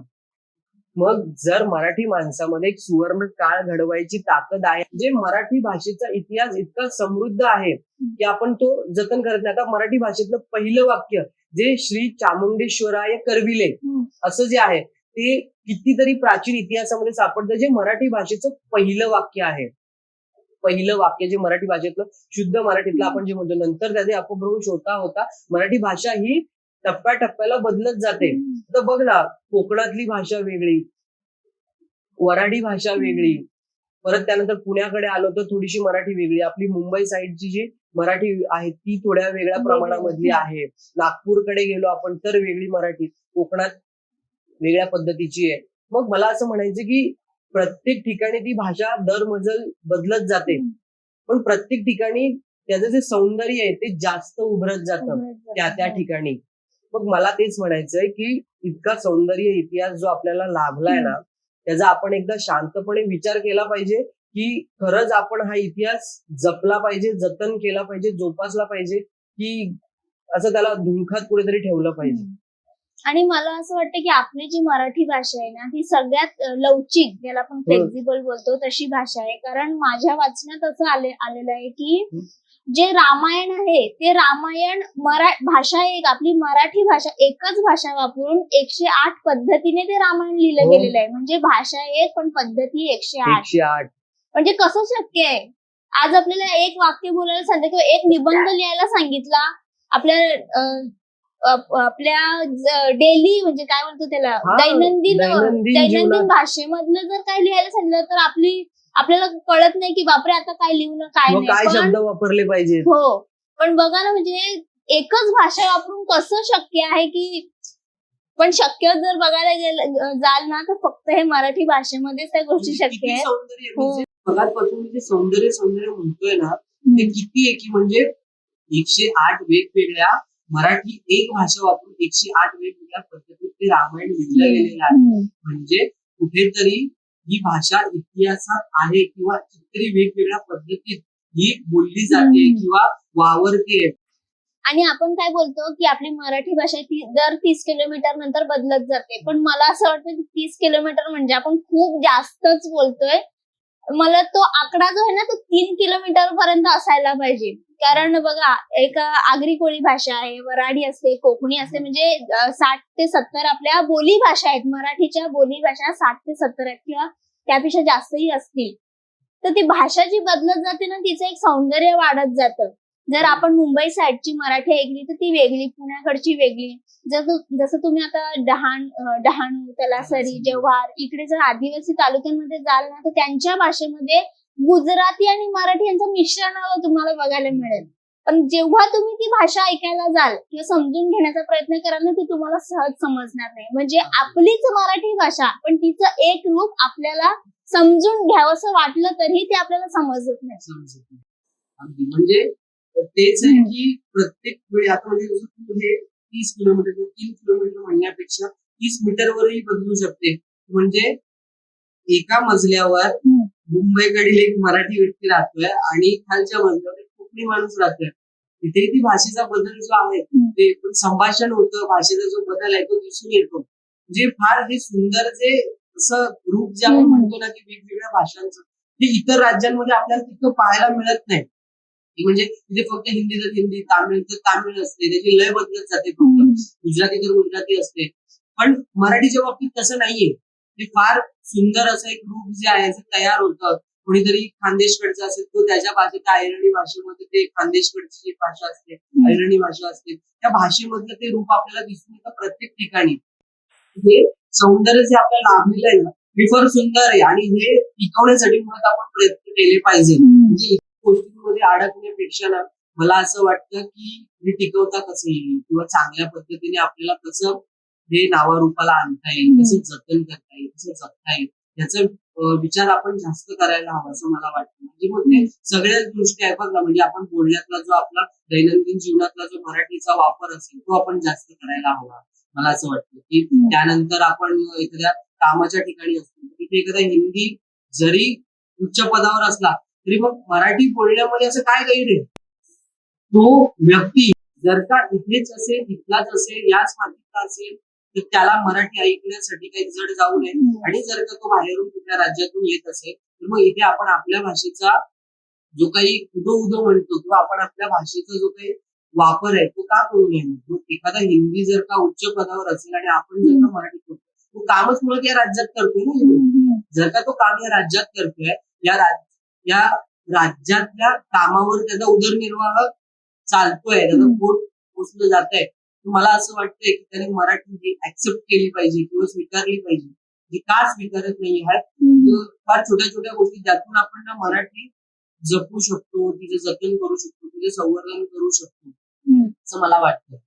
मग जर मराठी माणसामध्ये एक सुवर्ण काळ घडवायची ताकद आहे, जे मराठी भाषेचा इतिहास इतका समृद्ध आहे की आपण तो जतन करत नाही. आता मराठी भाषेतलं पहिलं वाक्य जे श्री चामुंडेश्वराय करविले असं जे आहे ते कितीतरी प्राचीन इतिहासामध्ये सापडतं, जे मराठी भाषेचं पहिलं वाक्य आहे. पहिलं वाक्य जे मराठी भाषेतलं शुद्ध मराठीतलं आपण जे म्हणतो. नंतर त्याचे अपभ्रंश होता मराठी भाषा ही टप्प्याटप्प्याला बदलत जाते. तर बघ ना, कोकणातली भाषा वेगळी, वऱ्हाडी भाषा वेगळी, परत त्यानंतर पुण्याकडे आलो तर थोडीशी मराठी वेगळी, आपली मुंबई साईडची जी मराठी आहे ती थोड्या वेगळ्या प्रमाणामधली आहे. नागपूरकडे गेलो आपण तर वेगळी मराठी, कोकणात वेगळ्या पद्धतीची आहे. मग मला असं म्हणायचं की प्रत्येक ठिकाणी ती भाषा दरमजल बदलत जाते, पण प्रत्येक ठिकाणी त्याचं जे सौंदर्य आहे ते जास्त उभरत जातं त्या ठिकाणी. मग मला तेच म्हणायचंय की इतका सौंदर्य इतिहास जो आपल्याला लाभलाय ना, त्याचा आपण एकदा शांतपणे विचार केला पाहिजे की खरंच आपण हा इतिहास जपला पाहिजे, जतन केला पाहिजे, जोपासला पाहिजे, की असं त्याला धुळखात कुठेतरी ठेवलं पाहिजे. आणि मला असं वाटतं की आपली जी मराठी भाषा आहे ना ती सगळ्यात लवचिक, ज्याला आपण फ्लेक्झिबल बोलतो तशी भाषा आहे. कारण माझ्या वाचण्यात असं आलेलं आहे की जे रामायण आहे ते रामायण भाषा एक आपली मराठी भाषा एकच भाषा वापरून 108 पद्धतीने ते रामायण लिहिलं गेलेलं आहे. म्हणजे भाषा एक पण पद्धती 108. म्हणजे कसं शक्य आहे? आज आपल्याला एक वाक्य बोलायला सांगितलं किंवा एक निबंध लिहायला सांगितला, आपल्या डेली म्हणजे काय म्हणतो त्याला दैनंदिन भाषेमधलं जर काय लिहायला सांगितलं तर आपल्याला कळत नाही की बापरे आता काय लिहू ना काय नाही, काय शब्द वापरले पाहिजे. हो, पण बघा ना, म्हणजे एकच भाषा वापरून कसं शक्य आहे की, पण शक्य जर बघायला जाल ना तर फक्त हे मराठी भाषेमध्येच त्या गोष्टी शक्य आहेत. मगाचपासून जे सौंदर्य म्हणतोय ना ते किती आहे की म्हणजे 108 वेगवेगळ्या मराठी एक भाषा वापरून 108 वेगवेगळ्या पद्धतीत ते रामायण लिहिलं गेलेलं आहे. म्हणजे कुठेतरी ही भाषा इतिहासात आहे किंवा कितीतरी वेगवेगळ्या पद्धतीत ही बोलली जाते किंवा वावरते. आणि आपण काय बोलतो की आपली मराठी भाषा दर 30 किलोमीटर नंतर बदलत जाते, पण मला असं वाटतं की 30 किलोमीटर म्हणजे आपण खूप जास्तच बोलतोय. मला तो आकडा जो आहे ना तो 3 किलोमीटर पर्यंत असायला पाहिजे. कारण बघा, एक आगरी कोळी भाषा आहे, वऱ्हाडी असते, कोकणी असते, म्हणजे 60 ते 70 आपल्या बोली भाषा आहेत. मराठीच्या बोली भाषा 60 ते 70 आहेत किंवा त्यापेक्षा जास्तही असतील. तर ती भाषा जी बदलत जाते ना तिचं एक सौंदर्य वाढत जातं. जर आपण मुंबई साईडची मराठी ऐकली तर ती वेगळी, पुण्याकडची वेगळी. जसं तुम्ही आता डहाणू, तलासरी, जव्हार इकडे जर आदिवासी तालुक्यांमध्ये जाल ना तर त्यांच्या भाषेमध्ये गुजराती आणि मराठी यांचं मिश्रण तुम्हाला बघायला मिळेल. पण जेव्हा तुम्ही ती भाषा ऐकायला जाल किंवा समजून घेण्याचा प्रयत्न कराल ना ती तुम्हाला सहज समजणार नाही. म्हणजे आपलीच मराठी भाषा पण तिचं एक रूप आपल्याला समजून घ्यावंसं वाटलं तरी ते आपल्याला समजत नाही. म्हणजे तेच आहे की प्रत्येक वेळी आता म्हणजे 30 किलोमीटर 3 किलोमीटर म्हणण्यापेक्षा 30 मीटरवरही बदलू शकते. म्हणजे एका मजल्यावर हम्म. मुंबईकडील एक मराठी व्यक्ती राहतोय आणि खालच्या मजल्यावर एक कोकणी माणूस राहतोय. तिथे ती भाषेचा बदल जो आहे ते संभाषण होतं, भाषेचा जो बदल आहे तो दिसून येतो. म्हणजे फार हे सुंदर जे असं रूप जे आपण म्हणतो ना की वेगवेगळ्या भाषांचं, ते इतर राज्यांमध्ये आपल्याला तिथं पाहायला मिळत नाही. की म्हणजे तिथे फक्त हिंदी तर हिंदी, तामिळ तर तामिळ असते, त्याची लय बदलत जाते, फक्त गुजराती तर गुजराती असते. पण मराठीच्या बाबतीत तसं नाहीये. ते फार सुंदर असं एक रूप जे आहे ते तयार होतं. कोणीतरी खानदेशकडचा असेल तो त्याच्या भाषेत अहिरणी भाषेमध्ये ते खानदेशकडची जी भाषा असते, अहिरणी भाषा असते, त्या भाषेमधलं ते रूप आपल्याला दिसून येतं प्रत्येक ठिकाणी. हे सौंदर्य जे आपल्याला लाभलेलं आहे ना, हे फार सुंदर आहे आणि हे टिकवण्यासाठी मुळात आपण प्रयत्न केले पाहिजे. म्हणजे इतर गोष्टींमध्ये अडकण्यापेक्षा ना, मला असं वाटतं की हे टिकवता कसं येईल किंवा चांगल्या पद्धतीने आपल्याला कसं हे नावारूपाला आणता येईल, कसं जतन करता येईल, कसं जगता येईल, याचा विचार आपण जास्त करायला हवा असं मला वाटतं. म्हणजे मग ते सगळ्याच गोष्टी आहे बघ ना, म्हणजे आपण बोलण्यातला जो आपला दैनंदिन जीवनातला जो मराठीचा वापर असेल तो आपण जास्त करायला हवा. मला असं वाटतं की त्यानंतर आपण एखाद्या कामाच्या ठिकाणी असतो तिथे एखादा हिंदी जरी उच्च पदावर असला तरी मग मराठी बोलण्यामध्ये असं काय गैर आहे? तो व्यक्ती जर का इथेच असेल, इथलाच असेल, याच मातीचा असेल तर त्याला मराठी ऐकण्यासाठी काही जड जाऊ नये. आणि जर का तो बाहेरून कुठल्या राज्यातून येत असेल तर मग इथे आपण आपल्या भाषेचा जो काही उदो म्हणतो किंवा आपण आपल्या भाषेचा जो काही वापर आहे तो का करू नये? मग एखादा हिंदी जर का उच्च पदावर असेल आणि आपण जर का मराठी करतो, तो कामच मुळात या राज्यात करतोय ना. जर का तो काम या राज्यात करतोय, या राज्यातल्या कामावर त्याचा उदरनिर्वाह चालतोय, त्याचं पोट पोचलं जात आहे, मला असं वाटतंय की त्याने मराठी ही ऍक्सेप्ट केली पाहिजे किंवा स्वीकारली पाहिजे. जी का स्वीकारत नाही आहे, फार छोट्या छोट्या गोष्टी ज्यातून आपण ना मराठी जपू शकतो, तिचं जतन करू शकतो, तिचं संवर्धन करू शकतो असं मला वाटतं.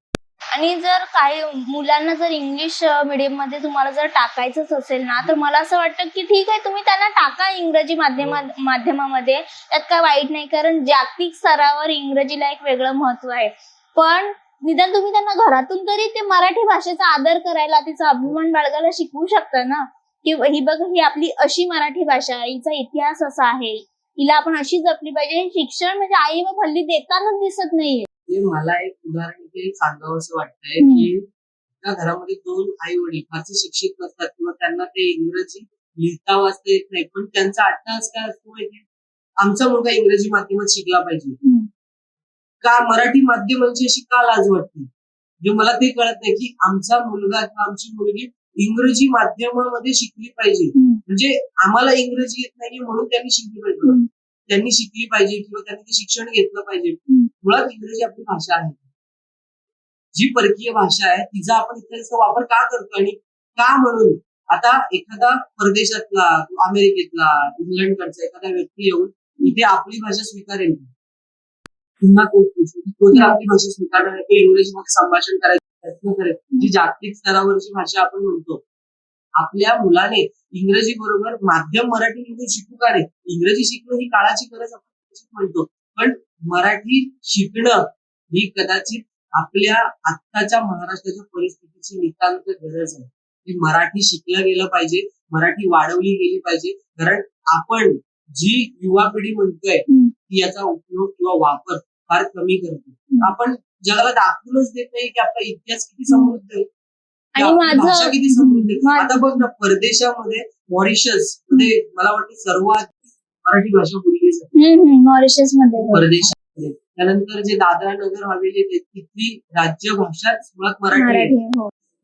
आणि जर काही मुलांना जर इंग्लिश मीडियम मध्ये तुम्हाला जर टाकायचंच असेल ना, तर मला असं वाटतं की ठीक आहे, तुम्ही त्यांना टाका इंग्रजी माध्यमामध्ये, त्यात काय वाईट नाही, कारण जागतिक स्तरावर इंग्रजीला एक वेगळं महत्व आहे. पण निदान तुम्ही त्यांना घरातून तरी ते मराठी भाषेचा आदर करायला, तिचा अभिमान बाळगायला शिकवू शकता ना, की ही बघ, ही आपली अशी मराठी भाषा आहे, हिचा इतिहास असा आहे, हिला आपण अशी जपली पाहिजे. शिक्षण म्हणजे आई व हल्ली देतानाच दिसत नाहीये. मला एक उदाहरण इथे सांगावं असं वाटतंय की एका घरामध्ये 2 आई वडील फारसे शिक्षित नसतात किंवा त्यांना ते इंग्रजी लिहिता वाचता येत नाही, पण त्यांचा अट्टहास काय असतो माहितीये, आमचा मुलगा इंग्रजी माध्यमात शिकला पाहिजे. का मराठी माध्यमांची अशी का लाज वाटते? म्हणजे मला ते कळत नाही की आमचा मुलगा किंवा आमची मुलगी इंग्रजी माध्यमामध्ये शिकली पाहिजे. म्हणजे आम्हाला इंग्रजी येत नाही म्हणून त्यांनी शिकली पाहिजे, त्यांनी शिकली पाहिजे किंवा त्यांनी ते शिक्षण घेतलं पाहिजे. मुळात इंग्रजी आपली भाषा आहे, जी परकीय भाषा आहे तिचा आपण इतका वापर का करतो आणि का? म्हणून आता एखादा परदेशातला, अमेरिकेतला, इंग्लंडकडचा एखादा व्यक्ती येऊन इथे आपली भाषा स्वीकारेल, पुन्हा तो जर आपली भाषा स्वीकारणार आहे, तो इंग्रजीमध्ये संभाषण करायचा प्रयत्न करेल, जी जागतिक स्तरावरची भाषा आपण म्हणतो. आपल्या मुलाने इंग्रजी बरोबर माध्यम मराठी इंग्रजी शिकू का नाही? इंग्रजी शिकणं ही काळाची गरज आपण म्हणतो, पण मराठी शिकणं ही कदाचित आपल्या आत्ताच्या महाराष्ट्राच्या परिस्थितीची नितांत गरज आहे. की मराठी शिकलं गेलं पाहिजे, मराठी वाढवली गेली पाहिजे, कारण आपण जी युवा पिढी म्हणतोय की याचा उपयोग किंवा वापर फार कमी करतो. आपण जगाला दाखवूनच देत नाही की आपला इतिहास किती समृद्ध आहे आणि भाषा किती समृद्ध आहे. आता बघ ना, परदेशामध्ये मॉरिशस मध्ये मला वाटतं सर्वात मराठी भाषा बोलली जाते मॉरिशस मध्ये, परदेशामध्ये. त्यानंतर जे दादरा नगर हवेली तिथली राज्यभाषाच मुळात मराठी आहे.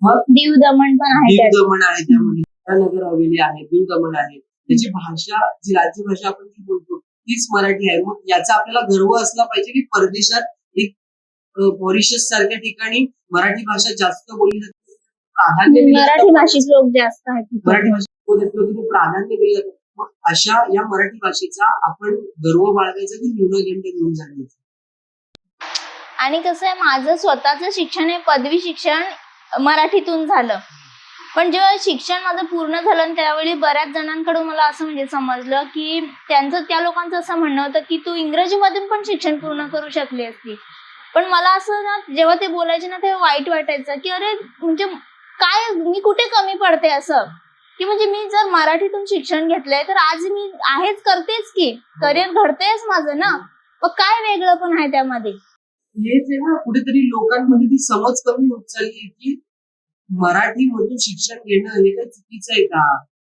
मग दीव दमण पण आहे, दीव दमण आहे, त्यामध्ये दादरा नगर हवेली आहे, दीव दमण आहे, त्याची भाषा जी राज्यभाषा आपण जी बोलतो तीच मराठी आहे. मग याचा आपल्याला गर्व असला पाहिजे की परदेशात एक मॉरिशस सारख्या ठिकाणी मराठी भाषा जास्त बोलली जाते, प्राधान्य मराठी भाषिक लोक जास्त आहेत, मराठी भाषेत प्राधान्य दिलं जातं. मग अशा या मराठी भाषेचा आपण गर्व बाळगायचा की न्यूनगंड घेऊन जाण्याचा. आणि कसं आहे, माझं स्वतःचं शिक्षण हे पदवी शिक्षण मराठीतून झालं, पण जेव्हा शिक्षण माझं पूर्ण झालं त्यावेळी बऱ्याच जणांकडून मला असं म्हणजे समजलं की त्या लोकांचं असं म्हणणं होतं की तू इंग्रजीमधून पण शिक्षण पूर्ण करू शकली असती. पण मला असं ना, जेव्हा ते बोलायचे ना तेव्हा वाईट वाटायचं की अरे, म्हणजे काय मी कुठे कमी पडते असं, की म्हणजे मी जर मराठीतून शिक्षण घेतलंय तर आज मी आहेच, करतेच की करिअर घडतेच माझं ना. मग काय वेगळं पण आहे त्यामध्ये? हेच आहे ना, कुठेतरी लोकांमध्ये ती समज कमी होत चालली की मराठीमधून शिक्षण घेणं हे काही चुकीचं आहे का?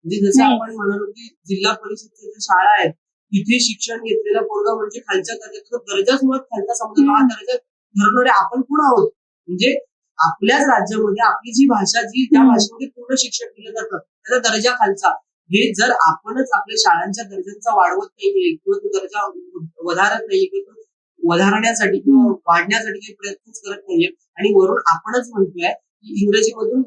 म्हणजे जसं नाही. आपण म्हणालो की जिल्हा परिषदच्या ज्या शाळा आहेत तिथे शिक्षण घेतलेला पोरगा म्हणजे खालच्या दर्जाचा, तो दर्जाच मुळात खालचा समजतो. हा दर्जा धरणारे आपण कोण आहोत? म्हणजे आपल्याच राज्यामध्ये आपली जी भाषा, ज्या भाषेमध्ये पूर्ण शिक्षण दिलं जातं त्याचा दर्जा खालचा. हे जर आपणच आपल्या शाळांच्या दर्जाचा वाढवत नाहीये किंवा तो दर्जा वधारत नाहीये किंवा तो वधारण्यासाठी किंवा वाढण्यासाठी काही प्रयत्नच करत नाहीये आणि वरून आपणच म्हणतोय की इंग्रजीमधून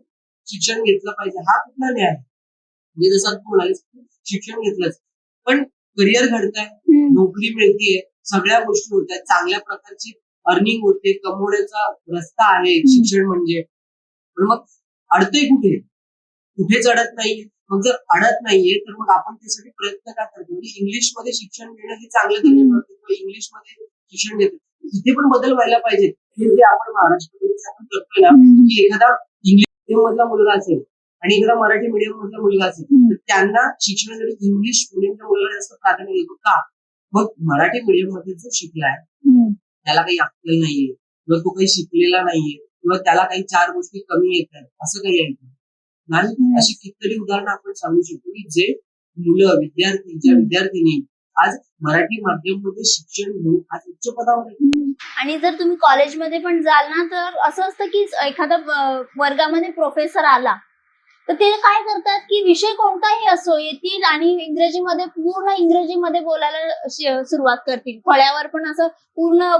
शिक्षण घेतलं पाहिजे, हा कुठला न्याय आहे? म्हणजे जसं तू म्हणालीस शिक्षण घेतलंच पण करिअर घडतंय, नोकरी मिळतीये, सगळ्या गोष्टी होत आहेत, चांगल्या प्रकारची अर्निंग होते, कमवण्याचा रस्ता आहे शिक्षण म्हणजे. पण मग अडतंय कुठे? कुठेच अडत नाहीये. मग जर अडत नाहीये तर मग आपण त्यासाठी प्रयत्न का करतो? म्हणजे इंग्लिशमध्ये शिक्षण घेणं हे चांगलं दर्जा करतो किंवा इंग्लिशमध्ये शिक्षण घेतो, इथे पण बदल व्हायला पाहिजे. हे जे आपण महाराष्ट्रामध्ये आपण करतोय ना, की एखादा इंग्लिश मीडियम मधला मुलगा असेल आणि एखादा मराठी मीडियम मधला मुलगा असेल तर त्यांना शिक्षणासाठी इंग्लिश मीडियमच्या मुलाला जास्त प्राधान्य देतो का? मग मराठी मीडियम मध्ये जो शिकलाय त्याला काही अक्कल नाहीये किंवा तो काही शिकलेला नाहीये किंवा त्याला काही 4 गोष्टी कमी येत आहेत असं काही आहे का? नाही. अशी कितीतरी उदाहरणं आपण सांगू शकतो की जे मुलं, विद्यार्थी, ज्या विद्यार्थिनी आज मराठी माध्यमामध्ये शिक्षण घेऊन आज उच्च पदावर आहेत. आणि जर तुम्ही कॉलेजमध्ये पण जाल ना तर असं असतं की एखादा वर्गामध्ये प्रोफेसर आला तर ते काय करतात की विषय कोणताही असो येतील आणि इंग्रजीमध्ये पूर्ण इंग्रजीमध्ये बोलायला सुरुवात करतील. फळ्यावर पण असं पूर्ण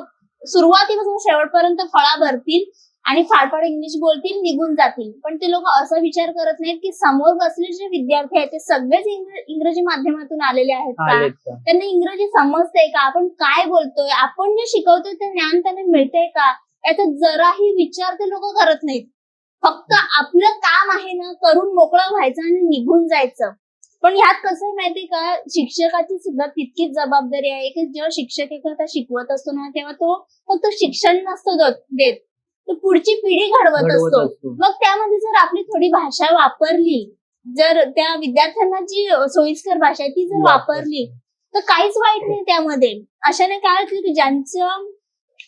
सुरुवातीपासून शेवटपर्यंत फळा भरतील आणि फाडफाड इंग्लिश बोलतील, निघून जातील. पण ते लोक असा विचार करत नाहीत की समोर बसलेले जे विद्यार्थी आहेत ते सगळेच इंग्रजी माध्यमातून आलेले आहेत का? त्यांना इंग्रजी समजते का? आपण काय बोलतोय, आपण जे शिकवतोय ते ज्ञान त्यांना मिळतंय का? याचा जराही विचार ते लोक करत नाहीत. फक्त आपलं काम आहे ना करून मोकळं व्हायचं आणि निघून जायचं. पण ह्यात कसं आहे माहितीये का, शिक्षकाची सुद्धा तितकीच जबाबदारी आहे की जेव्हा शिक्षक एखादा शिकवत असतो ना तेव्हा तो फक्त शिक्षण नसतो देत, तो पुढची पिढी घडवत असतो. मग त्यामध्ये जर आपली थोडी भाषा वापरली, जर त्या विद्यार्थ्यांना जी सोयीस्कर भाषा आहे ती जर वापरली तर काहीच वाईट नाही त्यामध्ये. अशाने काय होतं की ज्यांचं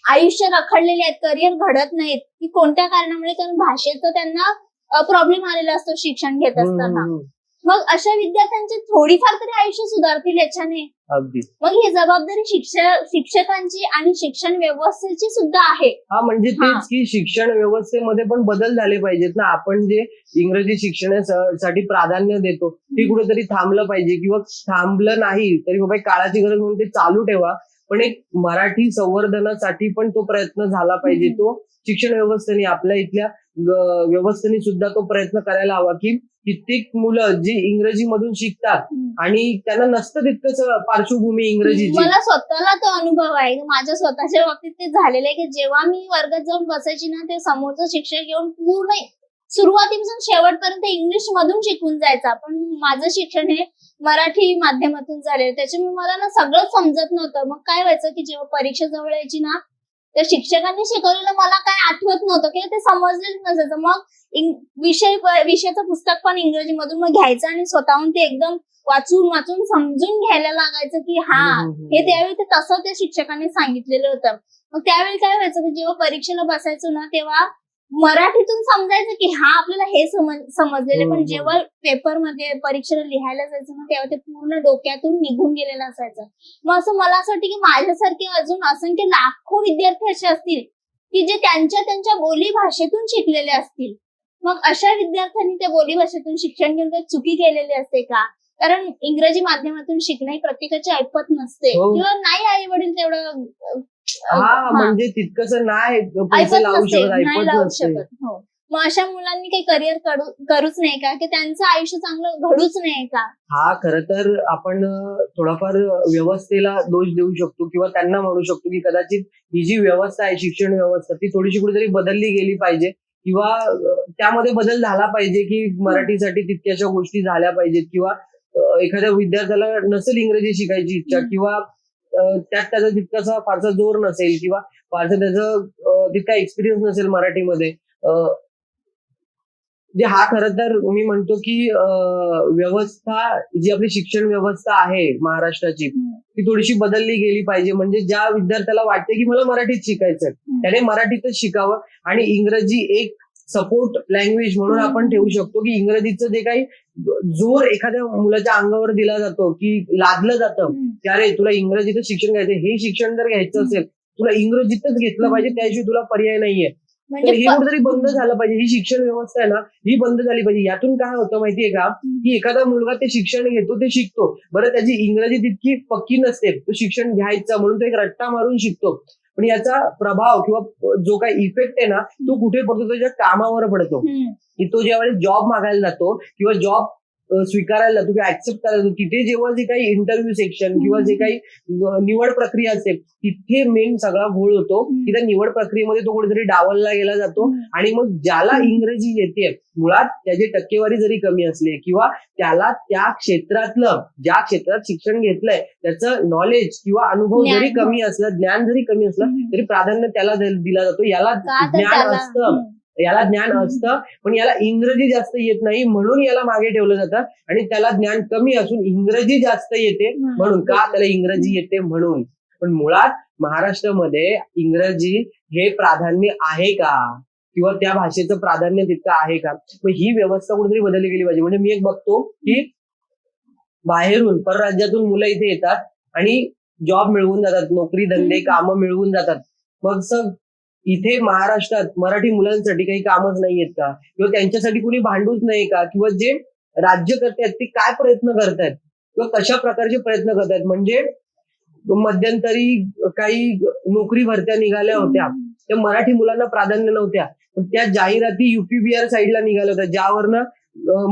आयुष्य रखडलेले आहेत, करिअर घडत नाहीत की कोणत्या कारणामुळे, कारण भाषेचा त्यांना प्रॉब्लेम आलेला असतो शिक्षण घेत असताना, मग अशा विद्यार्थ्यांचे थोडीफार तरी आयुष्य सुधारतील याच्याने. अगदी. मग ही जबाबदारी शिक्षकांची आणि शिक्षण व्यवस्थेची सुद्धा आहे. हा म्हणजे तेच की शिक्षण व्यवस्थेमध्ये पण बदल झाले पाहिजेत ना. आपण जे इंग्रजी शिक्षणासाठी प्राधान्य देतो ते कुठेतरी थांबलं पाहिजे किंवा थांबलं नाही तरी बाबा काळाची गरज म्हणून ते चालू ठेवा. पण एक मराठी संवर्धनासाठी पण तो प्रयत्न झाला पाहिजे. तो शिक्षण व्यवस्थेने, आपल्या इथल्या व्यवस्थेने सुद्धा तो प्रयत्न करायला हवा की कित्येक मुलं जी इंग्रजी मधून शिकतात आणि त्यांना नसतं तितकंच पार्श्वभूमी इंग्रजीची. मला स्वतःला तो अनुभव आहे, माझ्या स्वतःच्या बाबतीत ते झालेलं आहे की जेव्हा मी वर्गात जाऊन बसायची ना ते समोरचं शिक्षक येऊन पूर्ण सुरुवातीपासून शेवटपर्यंत इंग्लिश मधून शिकून जायचा. पण माझं शिक्षण हे मराठी माध्यमातून झालेलं, त्याच्यामुळे मला ना सगळं समजत नव्हतं. मग काय व्हायचं की जेव्हा परीक्षा जवळ यायची ना त्या शिक्षकांनी शिकवलेलं मला काय आठवत नव्हतं किंवा ते समजलेच नसायचं. मग विषयाचं पुस्तक पण इंग्रजी मधून मग घ्यायचं आणि स्वतःहून ते एकदम वाचून समजून घ्यायला लागायचं की हा हे त्यावेळी ते तसं त्या शिक्षकांनी सांगितलेलं होतं. मग त्यावेळी काय व्हायचं की जेव्हा परीक्षेला बसायचो ना तेव्हा मराठीतून समजायचं की हा आपल्याला हे समजलेलं, पण जेव्हा पेपरमध्ये परीक्षेला लिहायला जायचं ना तेव्हा ते पूर्ण डोक्यातून निघून गेलेलं असायचं. मग असं मला असं वाटतं की माझ्यासारखे अजून असंख्य लाखो विद्यार्थी असे असतील की जे त्यांच्या बोली भाषेतून शिकलेले असतील. मग अशा विद्यार्थ्यांनी त्या बोली भाषेतून शिक्षण घेऊन काही चुकी केलेली असते का? कारण इंग्रजी माध्यमातून शिकणं ही प्रत्येकाची ऐपत नसते किंवा नाही आई वडील तेवढं म्हणजे तितकंच नाही ऐपत शकत. हो, मग अशा मुलांनी काही करिअर करूच नाही का, की त्यांचं आयुष्य चांगलं घडूच नाही का? हा खरं तर आपण थोडाफार व्यवस्थेला दोष देऊ शकतो किंवा त्यांना म्हणू शकतो की कदाचित ही जी व्यवस्था आहे शिक्षण व्यवस्था ती थोडीशी कुठेतरी बदलली गेली पाहिजे किंवा त्यामध्ये बदल झाला पाहिजे की मराठीसाठी तितक्याशा गोष्टी झाल्या पाहिजेत किंवा एखाद्या विद्यार्थ्याला नसेल इंग्रजी शिकायची इच्छा किंवा त्यात त्याचा तितकासा फारसा जोर नसेल किंवा फारसा त्याचं तितका एक्सपिरियन्स नसेल मराठीमध्ये, म्हणजे हा खरं तर मी म्हणतो की व्यवस्था जी आपली शिक्षण व्यवस्था आहे महाराष्ट्राची ती थोडीशी बदलली गेली पाहिजे. म्हणजे ज्या विद्यार्थ्याला वाटते की मला मराठीत शिकायचंय त्याने मराठीतच शिकावं आणि इंग्रजी एक सपोर्ट लँग्वेज म्हणून आपण ठेवू शकतो की इंग्रजीचं जे काही जोर एखाद्या मुलाच्या अंगावर दिला जातो की लादलं जातं की अरे तुला इंग्रजीचं शिक्षण घ्यायचं, हे शिक्षण जर घ्यायचं असेल तुला इंग्रजीतच घेतलं पाहिजे, त्याशिवाय तुला पर्याय नाहीये. तर म्हणजे हे कुठेतरी बंद झालं पाहिजे. ही शिक्षण व्यवस्था आहे ना ही बंद झाली पाहिजे. यातून काय होतं माहितीये का की एखादा मुलगा ते शिक्षण घेतो, ते शिकतो, बरं त्याची इंग्रजी तितकी पक्की नसते, तो शिक्षण घ्यायचा म्हणून तो एक रट्टा मारून शिकतो, पण याचा प्रभाव किंवा जो काही इफेक्ट आहे ना तो कुठे पडतो, त्याच्या कामावर पडतो. की तो ज्यावेळेस जॉब मागायला जातो किंवा जॉब स्वीकारायला जातो किंवा ऍक्सेप्ट करायला जातो, तिथे जेव्हा जे काही इंटरव्ह्यू सेक्शन किंवा जे काही निवड प्रक्रिया असेल तिथे मेन सगळा घोळ होतो की त्या निवड प्रक्रियेमध्ये तो कुठेतरी डावलला गेला जातो. आणि मग ज्याला इंग्रजी येते मुळात त्याची टक्केवारी जरी कमी असली किंवा त्याला त्या क्षेत्रातलं ज्या क्षेत्रात शिक्षण घेतलंय त्याचं नॉलेज किंवा अनुभव जरी कमी असला, ज्ञान जरी कमी असलं तरी प्राधान्य त्याला दिला जातो. याला ज्ञान असतं पण याला इंग्रजी जास्त येत नाही म्हणून याला मागे ठेवलं जातं आणि त्याला ज्ञान कमी असून इंग्रजी जास्त येते म्हणून, का त्याला इंग्रजी येते म्हणून. पण मुळात महाराष्ट्रामध्ये इंग्रजी हे प्राधान्य आहे का किंवा त्या भाषेचं प्राधान्य तितकं आहे का? मग ही व्यवस्था कुठेतरी बदलली गेली पाहिजे. म्हणजे मी एक बघतो की बाहेरून परराज्यातून मुलं इथे येतात आणि जॉब मिळवून जातात, नोकरी धंदे कामं मिळवून जातात. मग इथे महाराष्ट्रात मराठी मुलांसाठी काही कामच नाहीयेत का किंवा त्यांच्यासाठी कोणी भांडूच नाही का किंवा जे राज्यकर्ते आहेत ते काय प्रयत्न करतायत किंवा कशा प्रकारचे प्रयत्न करतायत. म्हणजे मध्यंतरी काही नोकरी भरत्या निघाल्या होत्या, त्या मराठी मुलांना प्राधान्य नव्हत्या, पण त्या जाहिराती युपी बिहार साईडला निघाल्या होत्या ज्यावरनं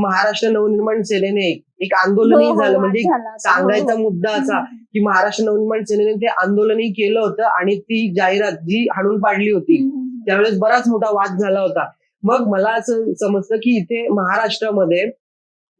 महाराष्ट्र नवनिर्माण सेनेने एक आंदोलनही झालं. म्हणजे सांगायचा मुद्दा असा की महाराष्ट्र नवनिर्माण सेनेने ते आंदोलनही केलं होतं आणि ती जाहिरात जी हाणून पाडली होती त्यावेळेस बराच मोठा वाद झाला होता. मग मला असं समजतं की इथे महाराष्ट्रामध्ये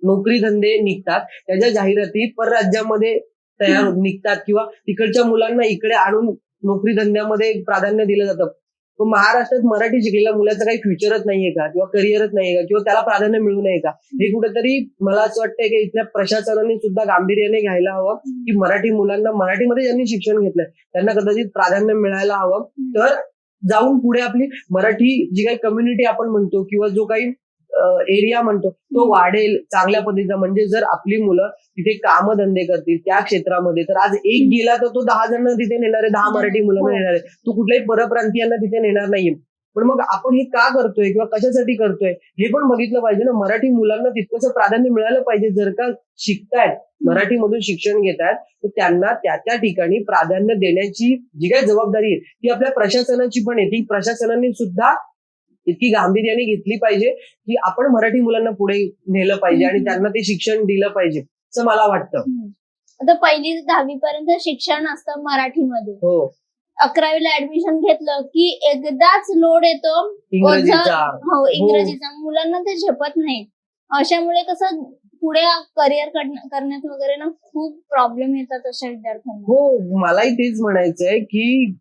नोकरी धंदे निघतात, त्याच्या जाहिराती परराज्यामध्ये तयार निघतात किंवा तिकडच्या मुलांना इकडे आणून नोकरी धंद्यामध्ये प्राधान्य दिलं जातं. पण महाराष्ट्रात मराठी शिकलेल्या मुलाचं काही फ्युचरच नाहीये का किंवा करिअरच नाहीये का किंवा त्याला प्राधान्य मिळू नये का? हे कुठेतरी मला असं वाटतंय की इथल्या प्रशासनाने सुद्धा गांभीर्याने घ्यायला हवं की मराठी मुलांना, मराठीमध्ये ज्यांनी शिक्षण घेतलंय त्यांना कदाचित प्राधान्य मिळायला हवं. तर जाऊन पुढे आपली मराठी जी काही कम्युनिटी आपण म्हणतो किंवा जो काही एरिया म्हणतो तो वाढेल चांगल्या पद्धतीचा. म्हणजे जर आपली मुलं तिथे कामधंदे करतील त्या क्षेत्रामध्ये तर आज एक गेला तर तो 10 जण तिथे नेणार आहे, 10 मराठी मुलांना नेणार आहे, तो कुठल्याही परप्रांतीयांना तिथे नेणार नाहीये. पण मग आपण हे का करतोय किंवा कशासाठी करतोय हे पण बघितलं पाहिजे ना. मराठी मुलांना तितकंसं प्राधान्य मिळालं पाहिजे. जर का शिकतायत, मराठीमधून शिक्षण घेतायत तर त्यांना त्या ठिकाणी प्राधान्य देण्याची जी काही जबाबदारी आहे ती आपल्या प्रशासनाची पण आहे. ती प्रशासनाने सुद्धा इतकी गांभीर्याने घेतली पाहिजे की आपण मराठी मुलांना पुढे नेलं पाहिजे आणि त्यांना ते शिक्षण दिलं पाहिजे असं मला वाटतं. आता 1ली ते 10वी पर्यंत शिक्षण असतं मराठीमध्ये. हो, 11वीला ऍडमिशन घेतलं की एकदाच लोड येतो इंग्रजीचा. मुलांना ते झेपत नाही. अशामुळे कसं पुढे करिअर करण्यात वगैरे ना खूप प्रॉब्लेम येतात अशा विद्यार्थ्यांना. हो, मलाही तेच म्हणायचंय की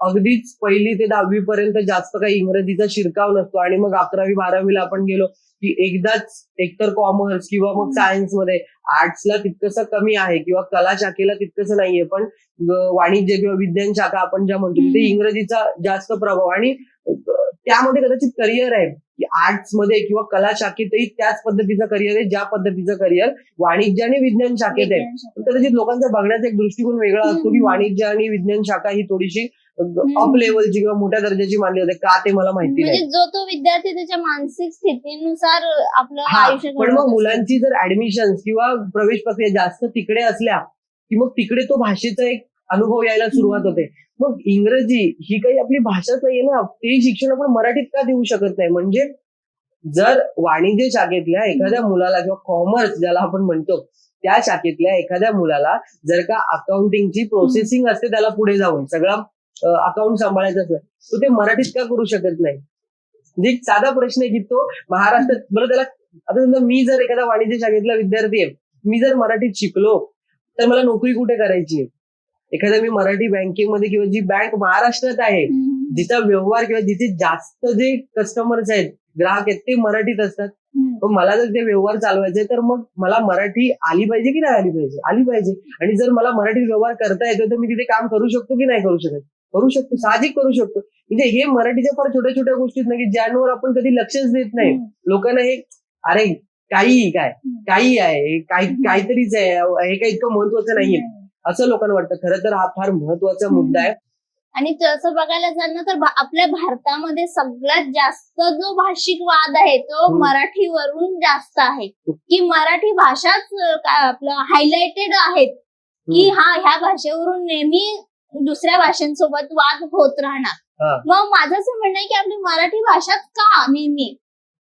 अगदीच 1ली ते 10वी पर्यंत जास्त काही इंग्रजीचा शिरकाव नसतो आणि मग 11वी 12वीला आपण गेलो की एकदाच एकतर कॉमर्स किंवा मग सायन्समध्ये, आर्ट्सला तितकंसं कमी आहे किंवा कला शाखेला तितकंसं नाहीये, पण वाणिज्य किंवा विज्ञान शाखा आपण ज्या म्हणतो तिथे इंग्रजीचा जास्त प्रभाव आणि त्यामध्ये कदाचित करिअर आहे की आर्ट्समध्ये किंवा कला शाखेतही त्याच पद्धतीचं करिअर आहे ज्या पद्धतीचं करिअर वाणिज्य आणि विज्ञान शाखेत आहे. कदाचित लोकांचा बघण्याचा एक दृष्टिकोन वेगळा असतो की वाणिज्य आणि विज्ञान शाखा ही थोडीशी अप लेवलची किंवा मोठ्या दर्जाची मानली जाते. का ते मला माहिती नाही. जो तो विद्यार्थी त्याच्या मानसिक स्थितीनुसार आपलं आयुष्य. पण मग मुलांची जर ऍडमिशन किंवा प्रवेश प्रक्रिया जास्त तिकडे असल्या की मग तिकडे तो भाषेचा एक अनुभव यायला सुरुवात होते. मग इंग्रजी ही काही आपली भाषाच नाहीये ना, ते शिक्षण आपण मराठीत का देऊ शकत नाही? म्हणजे जर वाणिज्य शाखेतल्या एखाद्या मुलाला किंवा कॉमर्स ज्याला आपण म्हणतो त्या शाखेतल्या एखाद्या मुलाला जर का अकाउंटिंगची प्रोसेसिंग असते त्याला पुढे जाऊन सगळं अकाउंट सांभाळायचं असलं तो ते मराठीत का करू शकत नाही? म्हणजे एक साधा प्रश्न आहे की तो महाराष्ट्रात बरं त्याला आता समजा मी जर एखादा वाणिज्य शाखेतला विद्यार्थी आहे, मी जर मराठीत शिकलो तर मला नोकरी कुठे करायची आहे? एखाद्या मी मराठी बँकेमध्ये किंवा जी बँक महाराष्ट्रात आहे जिचा व्यवहार किंवा जिथे जास्त जे कस्टमर्स आहेत, ग्राहक आहेत ते मराठीत असतात, पण मला जर ते व्यवहार चालवायचे तर मग मला मराठी आली पाहिजे की नाही आली पाहिजे? आली पाहिजे. आणि जर मला मराठीत व्यवहार करता येतो तर मी तिथे काम करू शकतो की नाही करू शकत? करू शकतो, साहजिक करू शकतो. म्हणजे हे मराठीच्या फार छोट्या छोट्या गोष्टीत ना की ज्यांवर आपण कधी लक्षच देत नाही. लोकांना हे अरे काही काही आहे, काहीतरीच आहे, हे काही इतकं महत्वाचं नाहीये असं लोकांना वाटतं. खरं तर हा फार महत्वाचा मुद्दा आहे. आणि तसं बघायला झालं ना तर आपल्या भारतामध्ये सगळ्यात जास्त जो भाषिक वाद आहे तो मराठीवरून जास्त आहे, की मराठी भाषाच आपलं हायलाइटेड आहेत, की ह्या भाषेवरून नेहमी दुसऱ्या भाषांसोबत वाद होत राहणार. मग माझं असं म्हणणं आहे की आपली मराठी भाषाच का नेहमी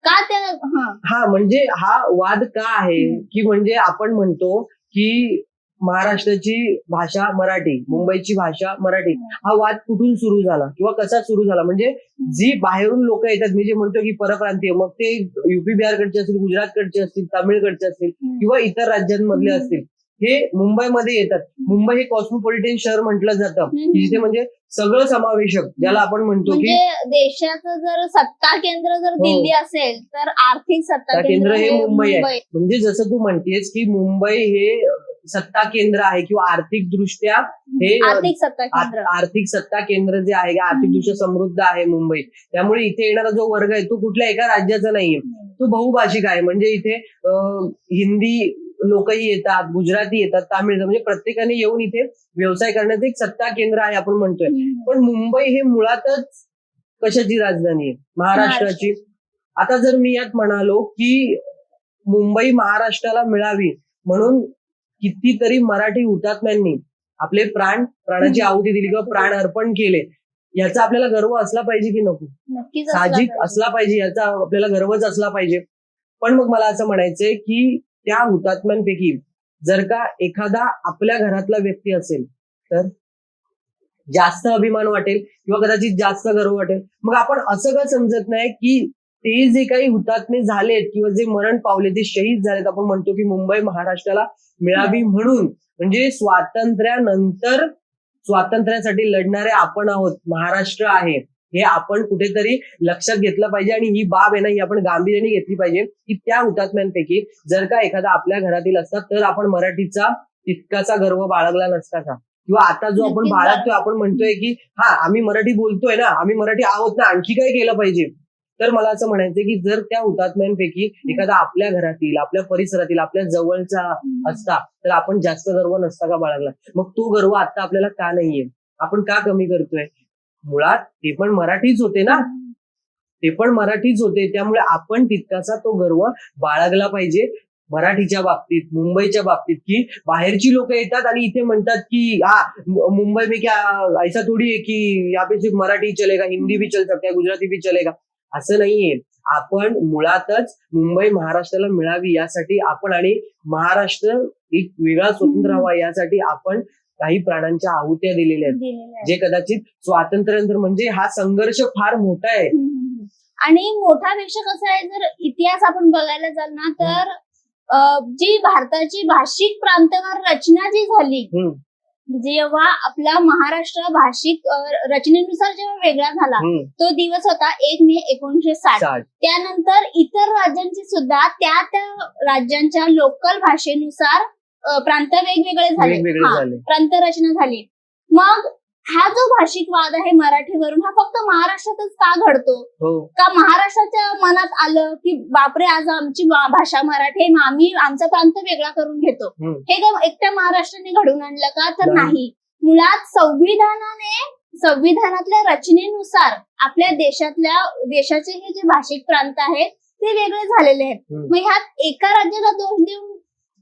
का त्या म्हणजे हा वाद का आहे की म्हणजे आपण म्हणतो की महाराष्ट्राची भाषा मराठी, मुंबईची भाषा मराठी, हा वाद कुठून सुरू झाला किंवा कसा सुरू झाला? म्हणजे जी बाहेरून लोक येतात, मी जे म्हणतो की परप्रांतीय, मग ते युपी बिहारकडचे असतील, गुजरातकडचे असतील, तामिळकडचे असतील किंवा इतर राज्यांमधले असतील, हे मुंबईमध्ये येतात. मुंबई हे कॉस्मोपॉलिटन शहर म्हटलं जातं, जिथे म्हणजे सगळं समावेशक, ज्याला आपण म्हणतो की देशाचं जर सत्ता केंद्र जर दिल्ली असेल तर आर्थिक सत्ता केंद्र हे मुंबई आहे. म्हणजे जसं तू म्हणतेस की मुंबई हे सत्ता केंद्र आहे किंवा आर्थिक दृष्ट्या हे आर्थिक सत्ता केंद्र जे आहे, आर्थिकदृष्ट्या समृद्ध आहे मुंबई. त्यामुळे इथे येणारा जो वर्ग आहे तो कुठल्या एका राज्याचा नाहीये, तो बहुभाषिक आहे. म्हणजे इथे हिंदी लोकही येतात, गुजराती येतात, तामिळ, म्हणजे प्रत्येकाने येऊन इथे व्यवसाय करण्याचं एक सत्ता केंद्र आहे आपण म्हणतोय. पण मुंबई हे मुळातच कशाची राजधानी आहे? महाराष्ट्राची. आता जर मी यात म्हणालो की मुंबई महाराष्ट्राला मिळावी म्हणून कितीतरी मराठी हुतात्म्यांनी आपले प्राणाची आहुती दिली किंवा प्राण अर्पण केले, याचा आपल्याला गर्व असला पाहिजे की नको? साहजिक असला पाहिजे, याचा आपल्याला गर्वच असला पाहिजे. पण मग मला असं म्हणायचंय की त्या हुतात्म्यांपैकी जर का एखादा आपल्या घरातला व्यक्ती असेल तर जास्त अभिमान वाटेल किंवा कदाचित जास्त गर्व वाटेल. मग आपण असं का समजत नाही की ते जे काही हुतात्मे झालेत किंवा जे मरण पावले, ते शहीद झालेत, आपण म्हणतो की मुंबई महाराष्ट्राला मिळावी म्हणून, म्हणजे स्वातंत्र्यानंतर स्वातंत्र्यासाठी लढणारे आपण आहोत, महाराष्ट्र आहे, हे आपण कुठेतरी लक्षात घेतलं पाहिजे. आणि ही बाब आहे ना, ही आपण गांभीर्याने घेतली पाहिजे की त्या हुतात्म्यांपैकी जर का एखादा आपल्या घरातील असता तर आपण मराठीचा तितकासा गर्व बाळगला नसता का? किंवा आता जो आपण बाळगतोय, आपण म्हणतोय की आम्ही मराठी बोलतोय ना, आम्ही मराठी आहोत ना, आणखी काय केलं पाहिजे? तर मला असं म्हणायचंय की जर त्या हुतात्म्यांपैकी एखादा आपल्या घरातील, आपल्या परिसरातील, आपल्या जवळचा असता तर आपण जास्त गर्व नसता का बाळगला? मग तो गर्व आता आपल्याला का नाहीये? आपण का कमी करतोय? मुळात ते पण मराठीच होते ना, ते पण मराठीच होते. त्यामुळे आपण तितकासा तो गर्व बाळगला पाहिजे मराठीच्या बाबतीत, मुंबईच्या बाबतीत. की बाहेरची लोक येतात आणि इथे म्हणतात की मुंबई में क्या ऐसा थोडी आहे की यहाँ पे सिर्फ मराठी चलेगा, हिंदी भी चल सकता है, गुजराती भी चलेगा, असं नाहीये. आपण मुळातच मुंबई महाराष्ट्राला मिळावी यासाठी आपण, आणि महाराष्ट्र एक वेगळा स्वतंत्र व्हावा यासाठी आपण काही प्राणांच्या आहुत्या दिलेल्या आहेत, जे कदाचित स्वातंत्र्यानंतर, म्हणजे हा संघर्ष फार मोठा आहे. आणि मोठापेक्षा कसं आहे, जर इतिहास आपण बघायला जाल ना तर जी भारताची भाषिक प्रांतवार रचना जी झाली, जेव्हा आपला महाराष्ट्र भाषिक रचनेनुसार जेव्हा वेगळा झाला, तो दिवस होता 1 मे 1960. त्यानंतर इतर राज्यांची सुद्धा त्या राज्यांच्या लोकल भाषेनुसार प्रांत वेगवेगळे झाले, प्रांत रचना झाली. मग हा जो भाषिक वाद आहे मराठीवरून, हा फक्त महाराष्ट्रातच का घडतो? का महाराष्ट्राच्या मनात आलं की बापरे, आज आमची भाषा मराठी आहे, आम्ही आमचा प्रांत वेगळा करून घेतो, हे काय एकट्या महाराष्ट्राने घडवून आणलं का? तर नाही. मुळात संविधानातल्या रचनेनुसार आपल्या देशाचे हे जे भाषिक प्रांत आहेत ते वेगळे झालेले आहेत. मग ह्यात एका राज्याला दोष देऊन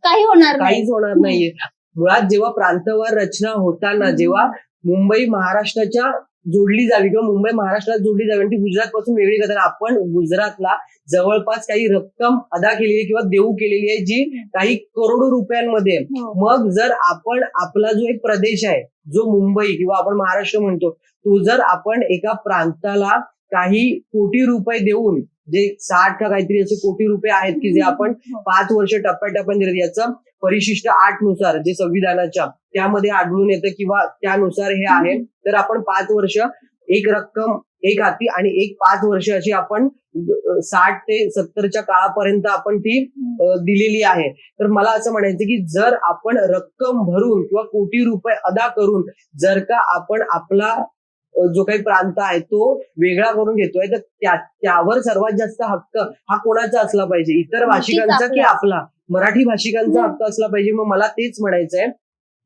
काही होणार नाही, काहीच होणार नाहीये. मुळात जेव्हा प्रांतवार रचना होताना, जेव्हा मुंबई महाराष्ट्राच्या जोडली जावी किंवा मुंबई महाराष्ट्राला जोडली जावी आणि ती गुजरात पासून वेगळी करताना आपण गुजरातला जवळपास काही रक्कम अदा केलेली आहे किंवा देऊ केलेली आहे, जी काही करोडो रुपयांमध्ये. मग जर आपण आपला जो एक प्रदेश आहे, जो मुंबई किंवा आपण महाराष्ट्र म्हणतो, तो जर आपण एका प्रांताला काही कोटी रुपये देऊन, जे 60 का काहीतरी असे कोटी रुपये आहेत की जे आपण 5 वर्ष टप्प्याटप्प्याने दिले, याचं परिशिष्ट 8 नुसार जे संविधानाच्या त्यामध्ये आढळून येतं किंवा त्यानुसार हे आहे, तर आपण 5 वर्ष एक रक्कम एक हाती आणि एक 5 वर्ष अशी आपण 60 ते 70च्या काळापर्यंत आपण ती दिलेली आहे. तर मला असं म्हणायचं की जर आपण रक्कम भरून किंवा कोटी रुपये अदा करून जर का आपण आपला जो काही प्रांत आहे तो वेगळा करून घेतोय तर त्यावर सर्वात जास्त हक्क हा कोणाचा असला पाहिजे, इतर भाषिकांचा की आपला मराठी भाषिकांचा हक्क असला पाहिजे. मग मला तेच म्हणायचंय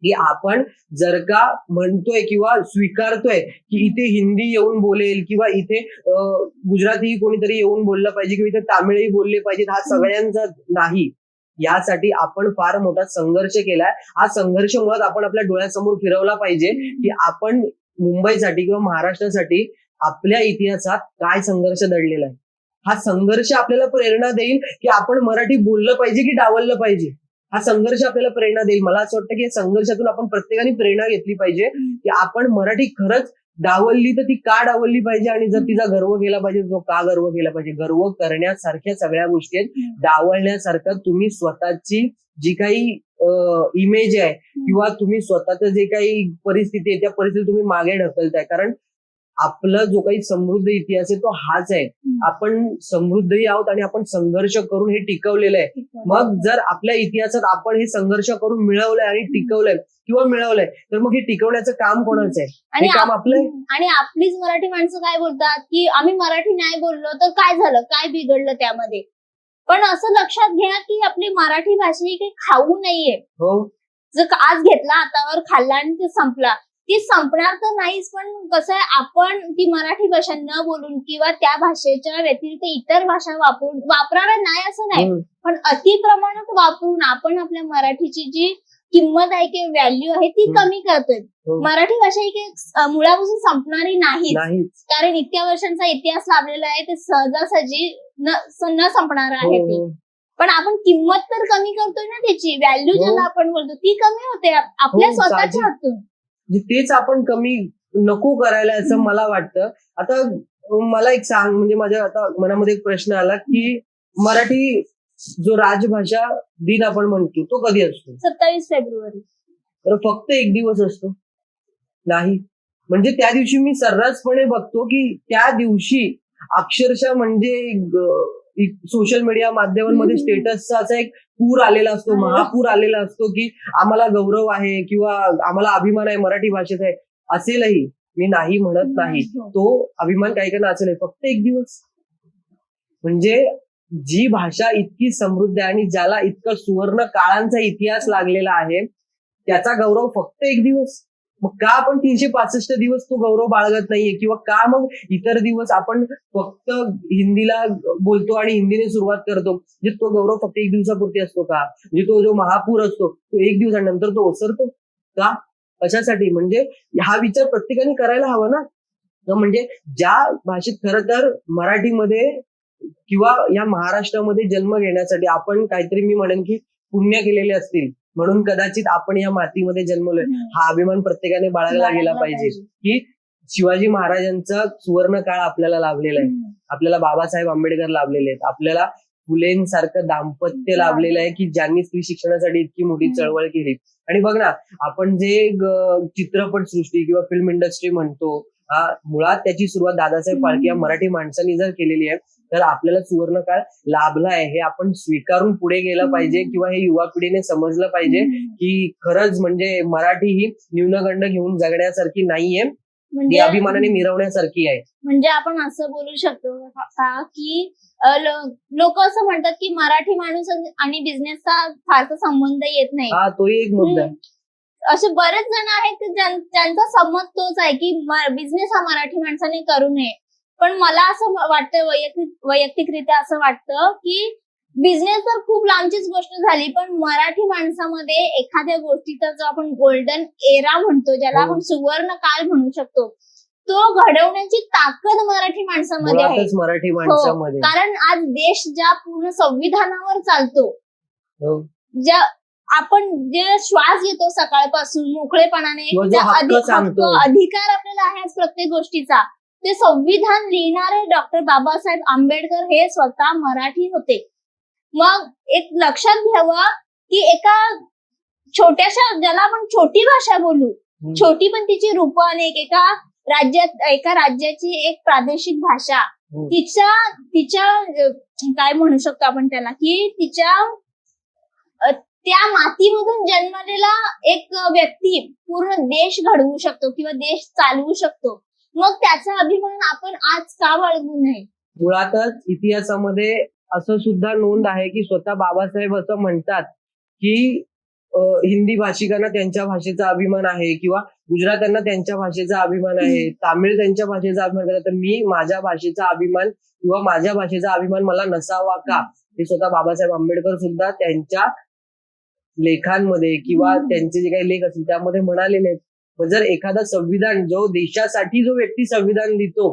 की आपण जर का म्हणतोय किंवा स्वीकारतोय की इथे हिंदी येऊन बोलेल किंवा इथे गुजराती कोणीतरी येऊन बोललं पाहिजे किंवा इथे तामिळही बोलले पाहिजेत, हा सगळ्यांचा नाही. यासाठी आपण फार मोठा संघर्ष केलाय. हा संघर्ष मुळात आपण आपल्या डोळ्यासमोर फिरवला पाहिजे की आपण मुंबईसाठी किंवा महाराष्ट्रासाठी आपल्या इतिहासात काय संघर्ष दडलेला आहे. हा संघर्ष आपल्याला प्रेरणा देईल की आपण मराठी बोललं पाहिजे की डावललं पाहिजे. हा संघर्ष आपल्याला प्रेरणा देईल. मला असं वाटतं की या संघर्षातून आपण प्रत्येकाने प्रेरणा घेतली पाहिजे की आपण मराठी खरंच डावलली तर ती का डावलली पाहिजे आणि जर तिचा गर्व केला पाहिजे तो का गर्व केला पाहिजे. गर्व करण्यासारख्या सगळ्या गोष्टी आहेत. डावलण्यासारखं तुम्ही स्वतःची जी काही इमेज आहे किंवा तुम्ही स्वतःचं जे काही परिस्थिती आहे त्या परिस्थिती तुम्ही मागे ढकलताय. कारण आपला जो काही समृद्ध इतिहास आहे तो हाच आहे. आपण समृद्धही आहोत आणि आपण संघर्ष करून हे टिकवलेलं आहे. मग जर आपल्या इतिहासात आपण हे संघर्ष करून मिळवलंय आणि टिकवलंय किंवा मिळवलंय तर मग हे टिकवण्याचं काम कोणाचं आहे? आणि हे काम आपलं आहे. आणि आपलीच मराठी माणसं काय बोलतात की आम्ही मराठी नाही बोललो तर काय झालं, काय बिघडलं त्यामध्ये. पण असं लक्षात घ्या की आपली मराठी भाषा ही काही खाऊ नाहीये. हो, जर आज घेतला हातावर खाल्ला आणि ते संपला, ती संपणार तर नाहीच. पण कसं आहे, आपण ती मराठी भाषा न बोलून किंवा त्या भाषेच्या व्यतिरिक्त इतर भाषा वापराव्या नाही असं नाही, पण अति प्रमाणात वापरून आपण आपल्या मराठीची जी किंमत आहे किंवा व्हॅल्यू आहे ती कमी करतोय. मराठी भाषा ही काही मुळापासून संपणारी नाही, कारण इतक्या वर्षांचा इतिहास लाभलेला आहे. ते सहजासहजी न संपणार आहे ती. पण आपण किंमत तर कमी करतोय ना, त्याची व्हॅल्यू ज्याला आपण बोलतो ती कमी होते आपल्या स्वतःच्या हातून. तेच आपण कमी नको करायला असं मला वाटतं. आता मला एक सांग, म्हणजे माझ्या आता मनामध्ये एक प्रश्न आला की मराठी जो राजभाषा दिन आपण म्हणतो तो कधी असतो? 27 फेब्रुवारी. तर फक्त एक दिवस असतो? नाही. म्हणजे त्या दिवशी मी सर्रासपणे बघतो की त्या दिवशी अक्षरशः म्हणजे सोशल मीडिया माध्यमांमध्ये स्टेटसचा असा एक पूर आलेला असतो, महापूर आलेला असतो की आम्हाला गौरव आहे किंवा आम्हाला अभिमान आहे मराठी भाषेचा आहे. असेलही, मी नाही म्हणत नाही, तो अभिमान काही काही असेल. फक्त एक दिवस म्हणजे जी भाषा इतकी समृद्ध आहे आणि ज्याला इतका सुवर्ण काळांचा इतिहास लागलेला आहे त्याचा गौरव फक्त एक दिवस. मग का आपण 365 दिवस तो गौरव बाळगत नाहीये किंवा का मग इतर दिवस आपण फक्त हिंदीला बोलतो आणि हिंदीने सुरुवात करतो? म्हणजे तो गौरव फक्त एक दिवसापुरती असतो का? म्हणजे तो जो महापूर असतो तो एक दिवसानंतर तो ओसरतो का? कशासाठी? म्हणजे हा विचार प्रत्येकाने करायला हवा ना. म्हणजे ज्या भाषेत खरं तर मराठीमध्ये किंवा या महाराष्ट्रामध्ये जन्म घेण्यासाठी आपण काहीतरी, मी म्हणेन की पुण्य केलेले असतील म्हणून कदाचित आपण या मातीमध्ये जन्मलोय. हा अभिमान प्रत्येकाने बाळगला गेला पाहिजे की शिवाजी महाराजांचा सुवर्ण काळ आपल्याला लाभलेला आहे, आपल्याला बाबासाहेब आंबेडकर लाभलेले आहेत, आपल्याला फुलेंसारखं दाम्पत्य लाभलेलं आहे की ज्यांनी स्त्री शिक्षणासाठी इतकी मोठी चळवळ केली. आणि बघ ना, आपण जे चित्रपट सृष्टी किंवा फिल्म इंडस्ट्री म्हणतो, मुळात त्याची सुरुवात दादासाहेब फाळके या मराठी माणसांनी जर केलेली आहे तर आपल्याला सुवर्ण काळ लाभला आहे हे आपण स्वीकारून पुढे गेलं पाहिजे किंवा हे युवा पिढीने समजलं पाहिजे की खरंच म्हणजे मराठी ही न्यूनगंड घेऊन जगण्यासारखी नाहीये, म्हणजे अभिमानाने मिरवण्यासारखी आहे. म्हणजे आपण असं बोलू शकतो का की लोक असं म्हणतात की मराठी माणूस आणि बिझनेसचा फारसा संबंध येत नाही. हा, तोही एक मुद्दा आहे. असे बरेच जण आहेत ज्यांचा संमत तोच आहे की बिझनेस हा मराठी माणसाने करू नये. पण मला असं वाटतं, वैयक्तिकरित्या असं वाटतं की बिझनेस तर खूप लांबचीच गोष्ट झाली, पण मराठी माणसामध्ये एखाद्या गोष्टीचा जो आपण गोल्डन एरा म्हणतो, ज्याला आपण सुवर्ण काळ म्हणू शकतो, तो घडवण्याची ताकद मराठी माणसामध्ये आहे. मराठी माणसामध्ये, कारण आज देश ज्या पूर्ण संविधानावर चालतो, ज्या आपण जे श्वास घेतो सकाळपासून मोकळेपणाने, अधिकार आपल्याला आहे प्रत्येक गोष्टीचा, ते संविधान लिहिणारे डॉक्टर बाबासाहेब आंबेडकर हे स्वतः मराठी होते. मग एक लक्षात घ्यावं की एका छोट्याशा, ज्याला आपण छोटी भाषा बोलू, छोटी पण तिची रूप अनेक, एका एका राज्याची एक प्रादेशिक भाषा हम्म. तिच्या काय म्हणू शकतो आपण त्याला, की त्या मातीमधून जन्मलेला एक व्यक्ती पूर्ण देश घडवू शकतो किंवा देश चालवू शकतो. मग त्याचा अभिमान आपण आज का बाळगू नये? मुळातच इतिहासामध्ये असं सुद्धा नोंद आहे की स्वतः बाबासाहेब असं म्हणतात की हिंदी भाषिकांना त्यांच्या भाषेचा अभिमान आहे किंवा गुजरात्यांना त्यांच्या भाषेचा अभिमान आहे, तामिळ त्यांच्या भाषेचा अभिमान करतात, तर मी माझ्या भाषेचा अभिमान किंवा माझ्या भाषेचा अभिमान मला नसावा का? हे स्वतः बाबासाहेब आंबेडकर सुद्धा त्यांच्या लेखांमध्ये किंवा त्यांचे जे काही लेख असतील त्यामध्ये म्हणालेले आहेत. पण जर एखादा संविधान, जो देशासाठी जो व्यक्ती संविधान लिहितो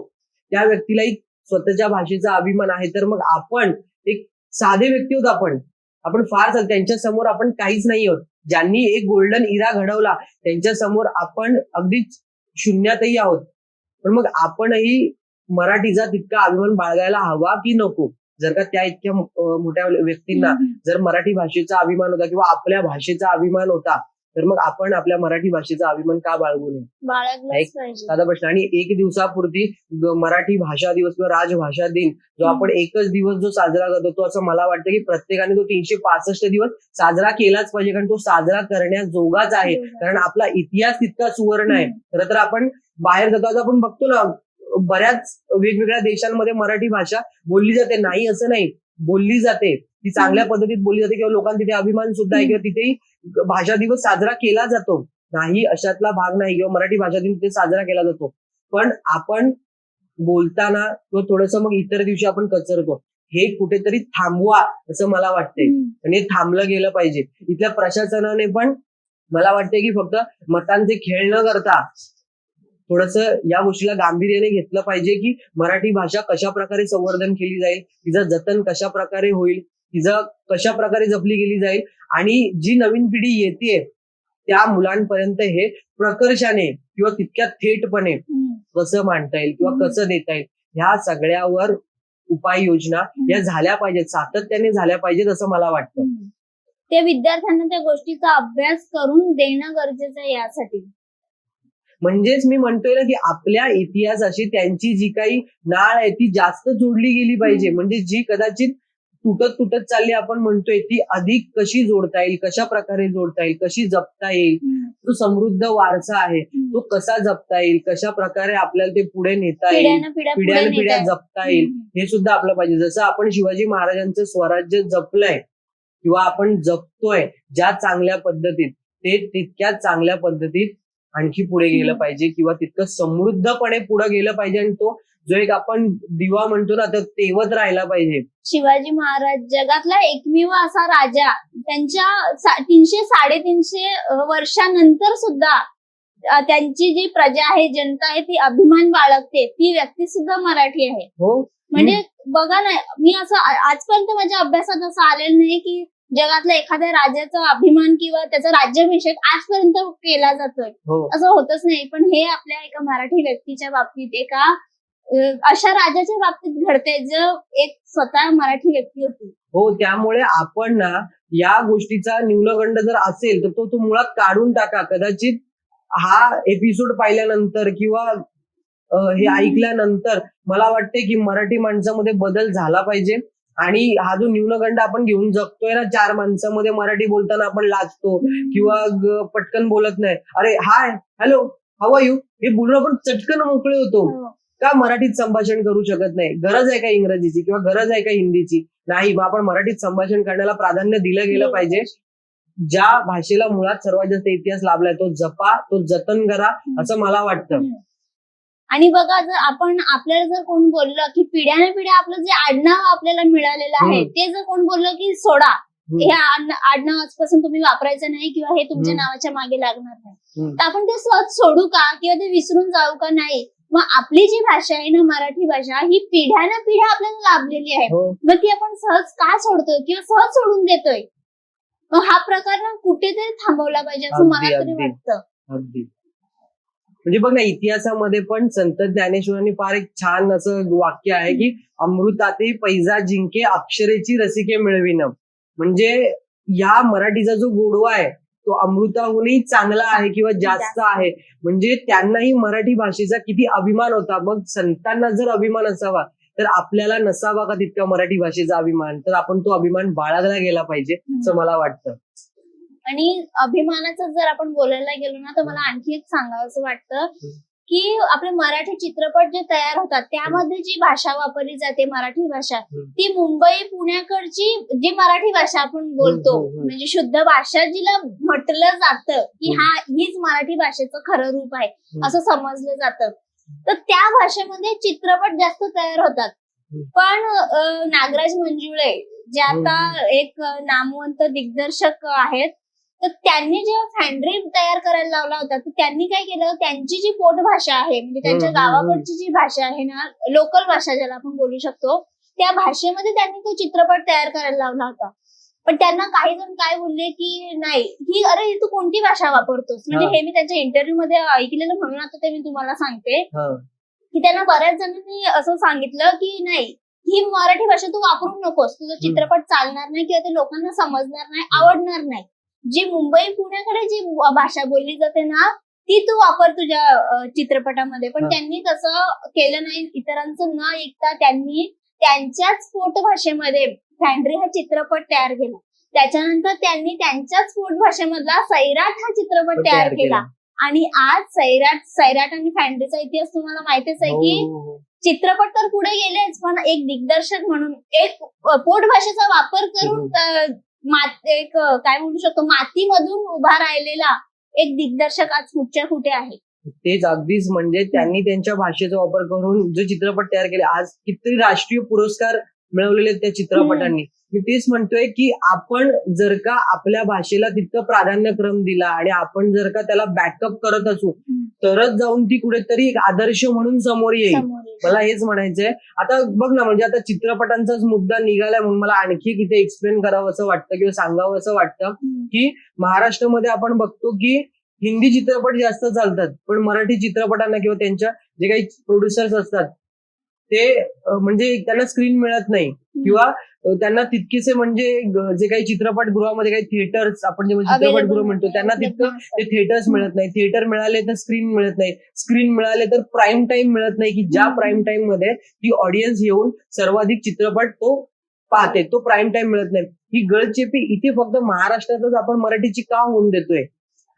त्या व्यक्तीलाही स्वतःच्या भाषेचा अभिमान आहे, तर मग आपण एक साधे व्यक्ती होत, आपण फार त्यांच्या समोर आपण काहीच नाही आहोत. ज्यांनी एक गोल्डन इरा घडवला त्यांच्या समोर आपण अगदीच शून्यातही आहोत. पण मग आपणही मराठीचा तितका अभिमान बाळगायला हवा की नको? जर का त्या इतक्या मोठ्या व्यक्तींना जर मराठी भाषेचा अभिमान होता किंवा आपल्या भाषेचा अभिमान होता, तर मग आपण आपल्या मराठी भाषेचा अभिमान का बाळगू नये? बाळगलाच पाहिजे. साधा प्रश्न. आणि एक दिवसापुरती मराठी भाषा दिवस किंवा राजभाषा दिन जो आपण एकच दिवस जो साजरा करतो, तो असं मला वाटतं की प्रत्येकाने तो 365 दिवस साजरा केलाच पाहिजे, कारण तो साजरा करण्याजोगाच आहे. कारण आपला इतिहास तितका सुवर्ण आहे. खरं तर आपण बाहेर जातो, आपण बघतो ना, बऱ्याच वेगवेगळ्या देशांमध्ये मराठी भाषा बोलली जाते, नाही असं नाही, बोलली जाते, ती चांगल्या पद्धतीत बोलली जाते किंवा लोकांना तिथे अभिमान सुद्धा आहे किंवा तिथेही भाषा दिवस साजरा केला जातो, नाही अशातला भाग नाही, किंवा मराठी भाषा दिन तिथे साजरा केला जातो. पण आपण बोलताना किंवा थोडंसं मग इतर दिवशी आपण कचरतो, हे कुठेतरी थांबवा असं मला वाटतंय. आणि हे थांबलं गेलं पाहिजे. इथल्या प्रशासनाने पण मला वाटतंय की फक्त मतांचे खेळ न करता थोडंसं या गोष्टीला गांभीर्याने घेतलं पाहिजे की मराठी भाषा कशा प्रकारे संवर्धन केली जाईल, तिचं जतन कशा प्रकारे होईल, तिचं कशा प्रकारे जपली गेली जाईल, आणि जी नवीन पिढी येते त्या मुलांपर्यंत हे प्रकर्षाने किंवा तितक्या थेटपणे कसं मांडता येईल किंवा कसं देता येईल, ह्या सगळ्यावर उपाययोजना या झाल्या पाहिजेत, सातत्याने झाल्या पाहिजेत असं मला वाटतं. त्या विद्यार्थ्यांना त्या गोष्टीचा अभ्यास करून देणं गरजेचं आहे यासाठी. म्हणजेच मी म्हणतोय ना की आपल्या इतिहासाशी त्यांची जी काही नाळ आहे ती जास्त जोडली गेली पाहिजे. म्हणजे जी कदाचित तुटत चालली आपण म्हणतोय, ती अधिक कशी जोडता येईल, कशा प्रकारे जोडता येईल, कशी जपता येईल, तो समृद्ध वारसा आहे तो कसा जपता येईल, कशा प्रकारे आपल्याला ते पुढे नेता येईल, पिढ्यानपिढ्या जपता येईल, हे सुद्धा आपलं पाहिजे. जसं आपण शिवाजी महाराजांचं स्वराज्य जपलंय किंवा आपण जपतोय ज्या चांगल्या पद्धतीत, ते तितक्याच चांगल्या पद्धतीत आणखी पुढे गेलं पाहिजे किंवा तितकं समृद्धपणे पुढे गेलं पाहिजे. आणि तो जो एक आपण दिवा म्हणतो ना, तर तेवत राहिला पाहिजे. शिवाजी महाराज जगातला एकमेव असा राजा, त्यांच्या 300-350 वर्षानंतर सुद्धा त्यांची जी प्रजा आहे, जनता आहे, ती अभिमान बाळगते, ती व्यक्ती सुद्धा मराठी आहे. हो, म्हणजे बघा ना, मी असं आजपर्यंत माझ्या अभ्यासात असं आलेलं नाही की जगातल्या एखाद्या राजाचा अभिमान किंवा त्याचा राज्याभिषेक आजपर्यंत केला जातोय, असं होतच नाही. पण हे आपल्या एका मराठी व्यक्तीच्या बाबतीत, एका अशा राजाच्या बाबतीत घडते जो एक स्वतः मराठी व्यक्ती होती. हो, त्यामुळे आपण ना या गोष्टीचा न्यूनगंड जर असेल तर तो मुळात काढून टाका. कदाचित हा एपिसोड पाहिल्यानंतर किंवा हे ऐकल्यानंतर मला वाटते की मराठी माणसामध्ये बदल झाला पाहिजे. आणि हा जो न्यूनगंड आपण घेऊन जगतोय ना, 4 माणसामध्ये मराठी बोलताना आपण लाजतो किंवा पटकन बोलत नाही, अरे hi hello how are you, हे बोलून आपण चटकन मोकळे होतो. का मराठीत संभाषण करू शकत नाही? गरज आहे का इंग्रजीची किंवा गरज आहे का हिंदीची? नाही. मग आपण मराठीत संभाषण करण्याला प्राधान्य दिलं गेलं पाहिजे. ज्या भाषेला मुळात सर्वात जास्त इतिहास लाभलाय तो जपा, तो जतन करा असं मला वाटतं. आणि बघा, जर आपण आपल्याला जर कोण बोललं की पिढ्यानपिढ्या आपलं जे आडनाव आपल्याला मिळालेलं आहे ते जर कोण बोललं की सोडा, हे आडनाव आजपासून तुम्ही वापरायचं नाही किंवा हे तुमच्या नावाच्या मागे लागणार नाही, तर आपण ते सहज सोडू का किंवा ते विसरून जाऊ का? नाही. मग आपली जी भाषा आहे ना, मराठी भाषा, ही पिढ्यानपिढ्या आपल्याला लाभलेली आहे, मग ती आपण सहज का सोडतोय किंवा सहज सोडून देतोय? मग हा प्रकार ना कुठेतरी थांबवला पाहिजे असं मला तरी वाटतं. अगदी. म्हणजे बघ ना, इतिहासामध्ये पण संत ज्ञानेश्वरांनी फार एक छान असं वाक्य आहे की अमृताते पैजा जिंके अक्षरेची रसिके मिळविणं. म्हणजे या मराठीचा जो गोडवा आहे तो तो अमृताहूनही चांगला आहे किंवा जास्त आहे. म्हणजे त्यांनाही मराठी भाषेचा किती अभिमान होता. मग संतांना जर अभिमान असावा तर आपल्याला नसावा का तितका मराठी भाषेचा अभिमान? तर आपण तो अभिमान बाळगला गेला पाहिजे असं मला वाटतं. आणि अभिमानाचं जर आपण बोलायला गेलो ना तर मला आणखी एक सांगावंसं वाटतं की आपले मराठी चित्रपट जे तयार होतात त्यामध्ये जी भाषा वापरली जाते मराठी भाषा, ती मुंबई पुण्याकडची जी मराठी भाषा आपण बोलतो म्हणजे शुद्ध भाषा जिला म्हटलं जातं की हा हीच मराठी भाषेचं खरं रूप आहे असं समजलं जातं. तर त्या भाषेमध्ये चित्रपट जास्त तयार होतात. पण नागराज मंजुळे जे आता एक नामवंत दिग्दर्शक आहेत, तर त्यांनी जेव्हा फॅन्ड्री तयार करायला लावला होता तर त्यांनी काय केलं, त्यांची जी पोटभाषा आहे म्हणजे त्यांच्या गावाकडची जी भाषा आहे ना, लोकल भाषा ज्याला आपण बोलू शकतो, त्या भाषेमध्ये त्यांनी तो चित्रपट तयार करायला लावला होता. पण त्यांना काही जण काय बोलले की नाही ही अरे तू कोणती भाषा वापरतोस, म्हणजे हे मी त्यांच्या इंटरव्ह्यू मध्ये ऐकलेलं म्हणून आता ते मी तुम्हाला सांगते की त्यांना बऱ्याच जणांनी असं सांगितलं की नाही ही मराठी भाषा तू वापरू नकोस, तुझा चित्रपट चालणार नाही किंवा ते लोकांना समजणार नाही, आवडणार नाही. जी मुंबई पुण्याकडे जी भाषा बोलली जाते ना ती तू वापर तुझ्या चित्रपटामध्ये. पण त्यांनी तसं केलं नाही. इतरांचं न ऐकता त्यांनी त्यांच्याच पोटभाषेमध्ये फॅन्ड्री हा चित्रपट तयार केला. त्याच्यानंतर त्यांनी त्यांच्याच पोटभाषेमधला सैराट हा चित्रपट तयार केला. आणि आज सैराट आणि फॅन्ड्रीचा इतिहास तुम्हाला माहितीच आहे की चित्रपट तर पुढे गेलेच, पण एक दिग्दर्शक म्हणून एक पोटभाषेचा वापर करून एक काय म्हणू शकतो मातीमधून उभा राहिलेला एक दिग्दर्शक आज कुठच्या कुठे आहे. तेच अगदीच म्हणजे त्यांनी त्यांच्या भाषेचा वापर करून जो चित्रपट तयार केले, आज किती राष्ट्रीय पुरस्कार मिळवलेले त्या चित्रपटांनी. मी तेच म्हणतोय की आपण जर का आपल्या भाषेला तितकं प्राधान्यक्रम दिला आणि आपण जर का त्याला बॅकअप करत असू तरच जाऊन ती कुठेतरी एक आदर्श म्हणून समोर येईल. मला हेच म्हणायचंय. आता बघ ना, म्हणजे आता चित्रपटांचाच मुद्दा निघालाय म्हणून मला आणखी इथे एक्सप्लेन करावं असं वाटतं किंवा सांगावं असं वाटतं की महाराष्ट्रामध्ये आपण बघतो की हिंदी चित्रपट जास्त चालतात, पण मराठी चित्रपटांना किंवा त्यांच्या जे काही प्रोड्युसर्स असतात ते म्हणजे त्यांना स्क्रीन मिळत नाही किंवा त्यांना तितकेसे म्हणजे जे काही चित्रपटगृहामध्ये काही थिएटर्स आपण जे चित्रपटगृह म्हणतो त्यांना तितकं ते थिएटर्स मिळत नाही. थिएटर मिळाले तर स्क्रीन मिळत नाही, स्क्रीन मिळाले तर प्राईम टाइम मिळत नाही की ज्या प्राईम टाइम मध्ये ती ऑडियन्स येऊन सर्वाधिक चित्रपट तो पाहते, तो प्राईम टाइम मिळत नाही. ही गळचेपी इथे फक्त महाराष्ट्रातच आपण मराठीची का होऊन देतोय?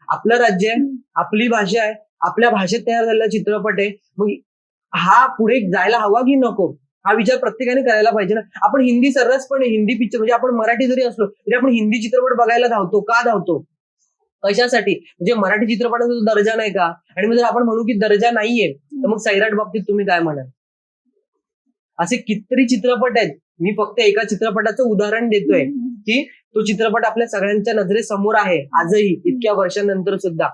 आपलं राज्य आहे, आपली भाषा आहे, आपल्या भाषेत तयार झालेला चित्रपट आहे, मग हा पुढे जायला हवा की नको हा विचार प्रत्येकाने करायला पाहिजे ना. आपण हिंदी सर्रासपणे हिंदी पिक्चर म्हणजे आपण मराठी जरी असलो तरी आपण हिंदी चित्रपट बघायला धावतो. का धावतो? कशासाठी? म्हणजे मराठी चित्रपटाचा दर्जा नाही का? आणि मग जर आपण म्हणू की दर्जा नाहीये तर मग सैराट बाबतीत तुम्ही काय म्हणाल? असे कितीतरी चित्रपट आहेत. मी फक्त एका चित्रपटाचं उदाहरण देतोय की तो चित्रपट आपल्या सगळ्यांच्या नजरेसमोर आहे आजही इतक्या वर्षांनंतर सुद्धा.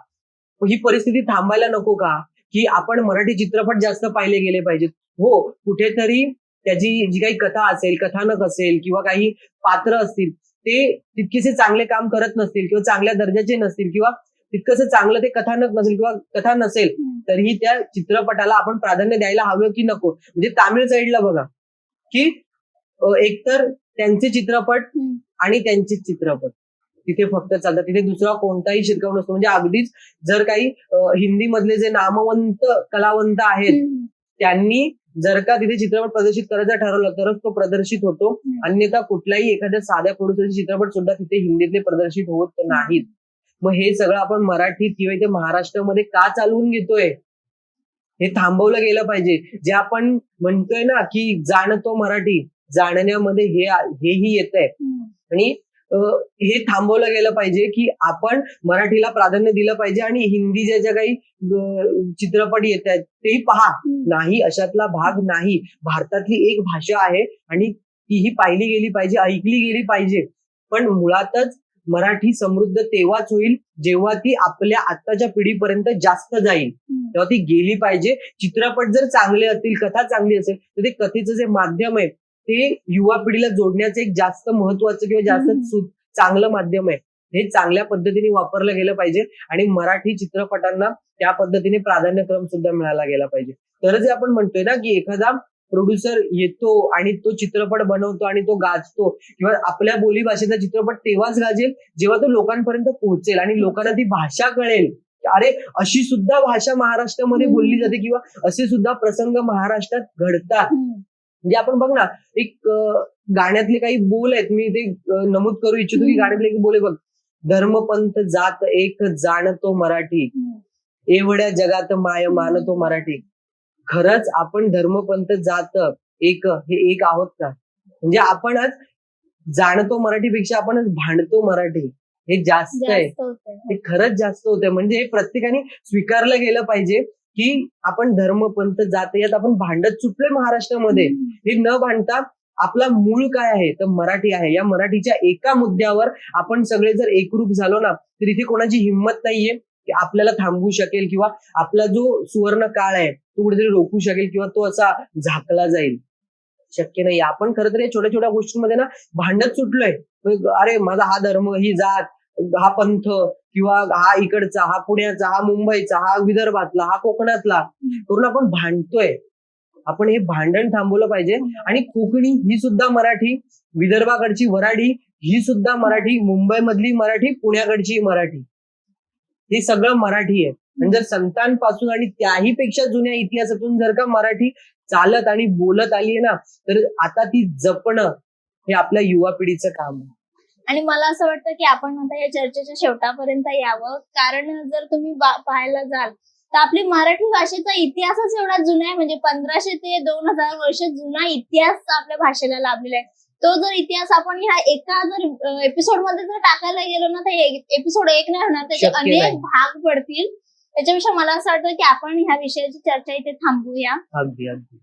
ही परिस्थिती थांबायला नको का की आपण मराठी चित्रपट जास्त पाहिले गेले पाहिजेत? हो, कुठेतरी त्याची जी काही कथा असेल, कथानक असेल किंवा काही पात्र असतील ते तितकेसे चांगले काम करत नसतील किंवा चांगल्या दर्जाचे नसतील किंवा तितकंसं चांगलं ते कथानक नसेल किंवा कथा नसेल तरीही त्या चित्रपटाला आपण प्राधान्य द्यायला हवं की नको. म्हणजे तामिळ साईडला बघा की एकतर त्यांचे चित्रपट आणि त्यांचे चित्रपट तिथे फक्त चालतात, तिथे दुसरा कोणताही शिरकाव नसतो. म्हणजे अगदीच जर काही हिंदी मधले जे नामवंत कलावंत आहेत त्यांनी जर का तिथे चित्रपट प्रदर्शित करायचा ठरवलं तरच तो प्रदर्शित होतो, अन्यथा कुठलाही एखाद्या साध्या प्रोड्युसरचे चित्रपट सुद्धा तिथे हिंदीतले प्रदर्शित होत नाहीत. मग हे सगळं आपण मराठीत किंवा इथे महाराष्ट्रामध्ये का चालवून घेतोय? हे थांबवलं गेलं पाहिजे. जे आपण म्हणतोय ना की जाणतो मराठी, जाणण्यामध्ये हेही येत आहे आणि हे थांबवलं गेलं पाहिजे की आपण मराठीला प्राधान्य दिलं पाहिजे आणि हिंदी ज्या काही चित्रपट येत आहेत तेही पहा. नाही अशातला भाग नाही. भारतातली एक भाषा आहे आणि तीही पाहिली गेली पाहिजे, ऐकली गेली पाहिजे. पण मुळातच मराठी समृद्ध तेव्हाच होईल जेव्हा ती आपल्या आत्ताच्या पिढीपर्यंत जास्त जाईल, तेव्हा ती गेली पाहिजे. चित्रपट जर चांगले असतील, कथा चांगली असेल तर ते कथेचं जे माध्यम आहे ते युवा पिढीला जोडण्याचं एक जास्त महत्वाचं किंवा जास्त चांगलं माध्यम आहे. हे चांगल्या पद्धतीने वापरलं गेलं पाहिजे आणि मराठी चित्रपटांना त्या पद्धतीने प्राधान्यक्रम सुद्धा मिळाला गेला पाहिजे. तरच आपण म्हणतोय ना की एखादा प्रोड्युसर येतो आणि तो चित्रपट बनवतो आणि तो गाजतो किंवा आपल्या बोलीभाषेचा चित्रपट तेव्हाच गाजेल जेव्हा तो लोकांपर्यंत पोहोचेल आणि लोकांना ती भाषा कळेल. अरे अशी सुद्धा भाषा महाराष्ट्रामध्ये बोलली जाते किंवा असे सुद्धा प्रसंग महाराष्ट्रात घडतात. म्हणजे आपण बघ ना, एक गाण्यातले काही बोल आहेत, मी ते नमूद करू इच्छितो की गाण्यातले एक बोल आहे बघ, धर्म पंथ जात एक जाणतो मराठी, एवढ्या जगात माय मानतो मराठी. खरंच आपण धर्मपंथ जात एक हे एक आहोत का? म्हणजे आपणच जाणतो मराठीपेक्षा आपणच भांडतो मराठी, हे जास्त आहे. जास्त होतंय. हे खरंच जास्त होतंय. म्हणजे हे प्रत्येकाने स्वीकारलं गेलं पाहिजे की आपण धर्मपंथ जात यात आपण भांडत सुटलोय महाराष्ट्रामध्ये. हे न भांडता आपला मूळ काय आहे तर मराठी आहे. या मराठीच्या एका मुद्द्यावर आपण सगळे जर एकरूप झालो ना तर इथे कोणाची हिंमत नाहीये की आपल्याला थांबवू शकेल किंवा आपला जो सुवर्ण काळ आहे तो कुठेतरी रोखू शकेल किंवा तो असा झाकला जाईल. शक्य नाही. आपण खरं तर या छोट्या छोट्या गोष्टींमध्ये ना भांडत सुटलोय. अरे माझा हा धर्म, ही जात, हा पंथ किंवा हा इकडचा, हा पुण्याचा, हा मुंबईचा, हा विदर्भातला, हा कोकणातला करून आपण भांडतोय. आपण हे भांडण थांबवलं पाहिजे. आणि कोकणी ही सुद्धा मराठी, विदर्भाकडची वराडी ही सुद्धा मराठी, मुंबईमधली मराठी, पुण्याकडची मराठी, हे सगळं मराठी आहे. आणि जर संतांपासून आणि त्याही पेक्षा जुन्या इतिहासातून जर का मराठी चालत आणि बोलत आली आहे ना तर आता ती जपणं हे आपल्या युवा पिढीचं काम आहे. आणि मला असं वाटतं की आपण आता या चर्चेच्या शेवटापर्यंत यावं, कारण जर तुम्ही पाहायला जाल तर आपली मराठी भाषेचा इतिहासच एवढा जुना आहे. म्हणजे 1500 ते 2000 वर्ष जुना इतिहास आपल्या भाषेला लाभलेला आहे. तो जर इतिहास आपण ह्या एका जर एपिसोड मध्ये जर टाकायला गेलो ना तर एपिसोड 1 नाही होणार, त्याचे शक्य नाही. अनेक भाग पडतील. त्याच्यापेक्षा मला असं वाटतं की आपण ह्या विषयाची चर्चा इथे थांबवूया. अगदी अगदी.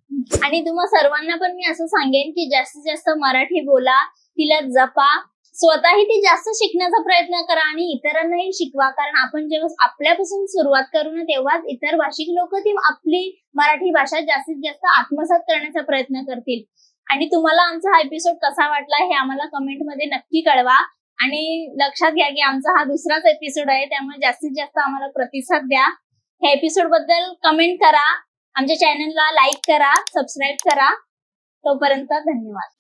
आणि तुम्हा सर्वांना पण मी असं सांगेन की जास्तीत जास्त मराठी बोला, तिला जपा, स्वतःही ती जास्त शिकण्याचा प्रयत्न करा आणि इतरांनाही शिकवा. कारण आपण जेव्हा आपल्यापासून सुरुवात करू ना तेव्हाच इतर भाषिक लोक ती आपली मराठी भाषा जास्तीत जास्त आत्मसात करण्याचा प्रयत्न करतील. आणि तुम्हाला आमचा हा एपिसोड कसा वाटला हे आम्हाला कमेंटमध्ये नक्की कळवा. आणि लक्षात घ्या की आमचा हा दुसराच एपिसोड आहे, त्यामुळे जास्तीत जास्त आम्हाला प्रतिसाद द्या. ह्या एपिसोड बद्दल कमेंट करा, आमच्या चॅनलला लाईक करा, सबस्क्राईब करा. तोपर्यंत धन्यवाद.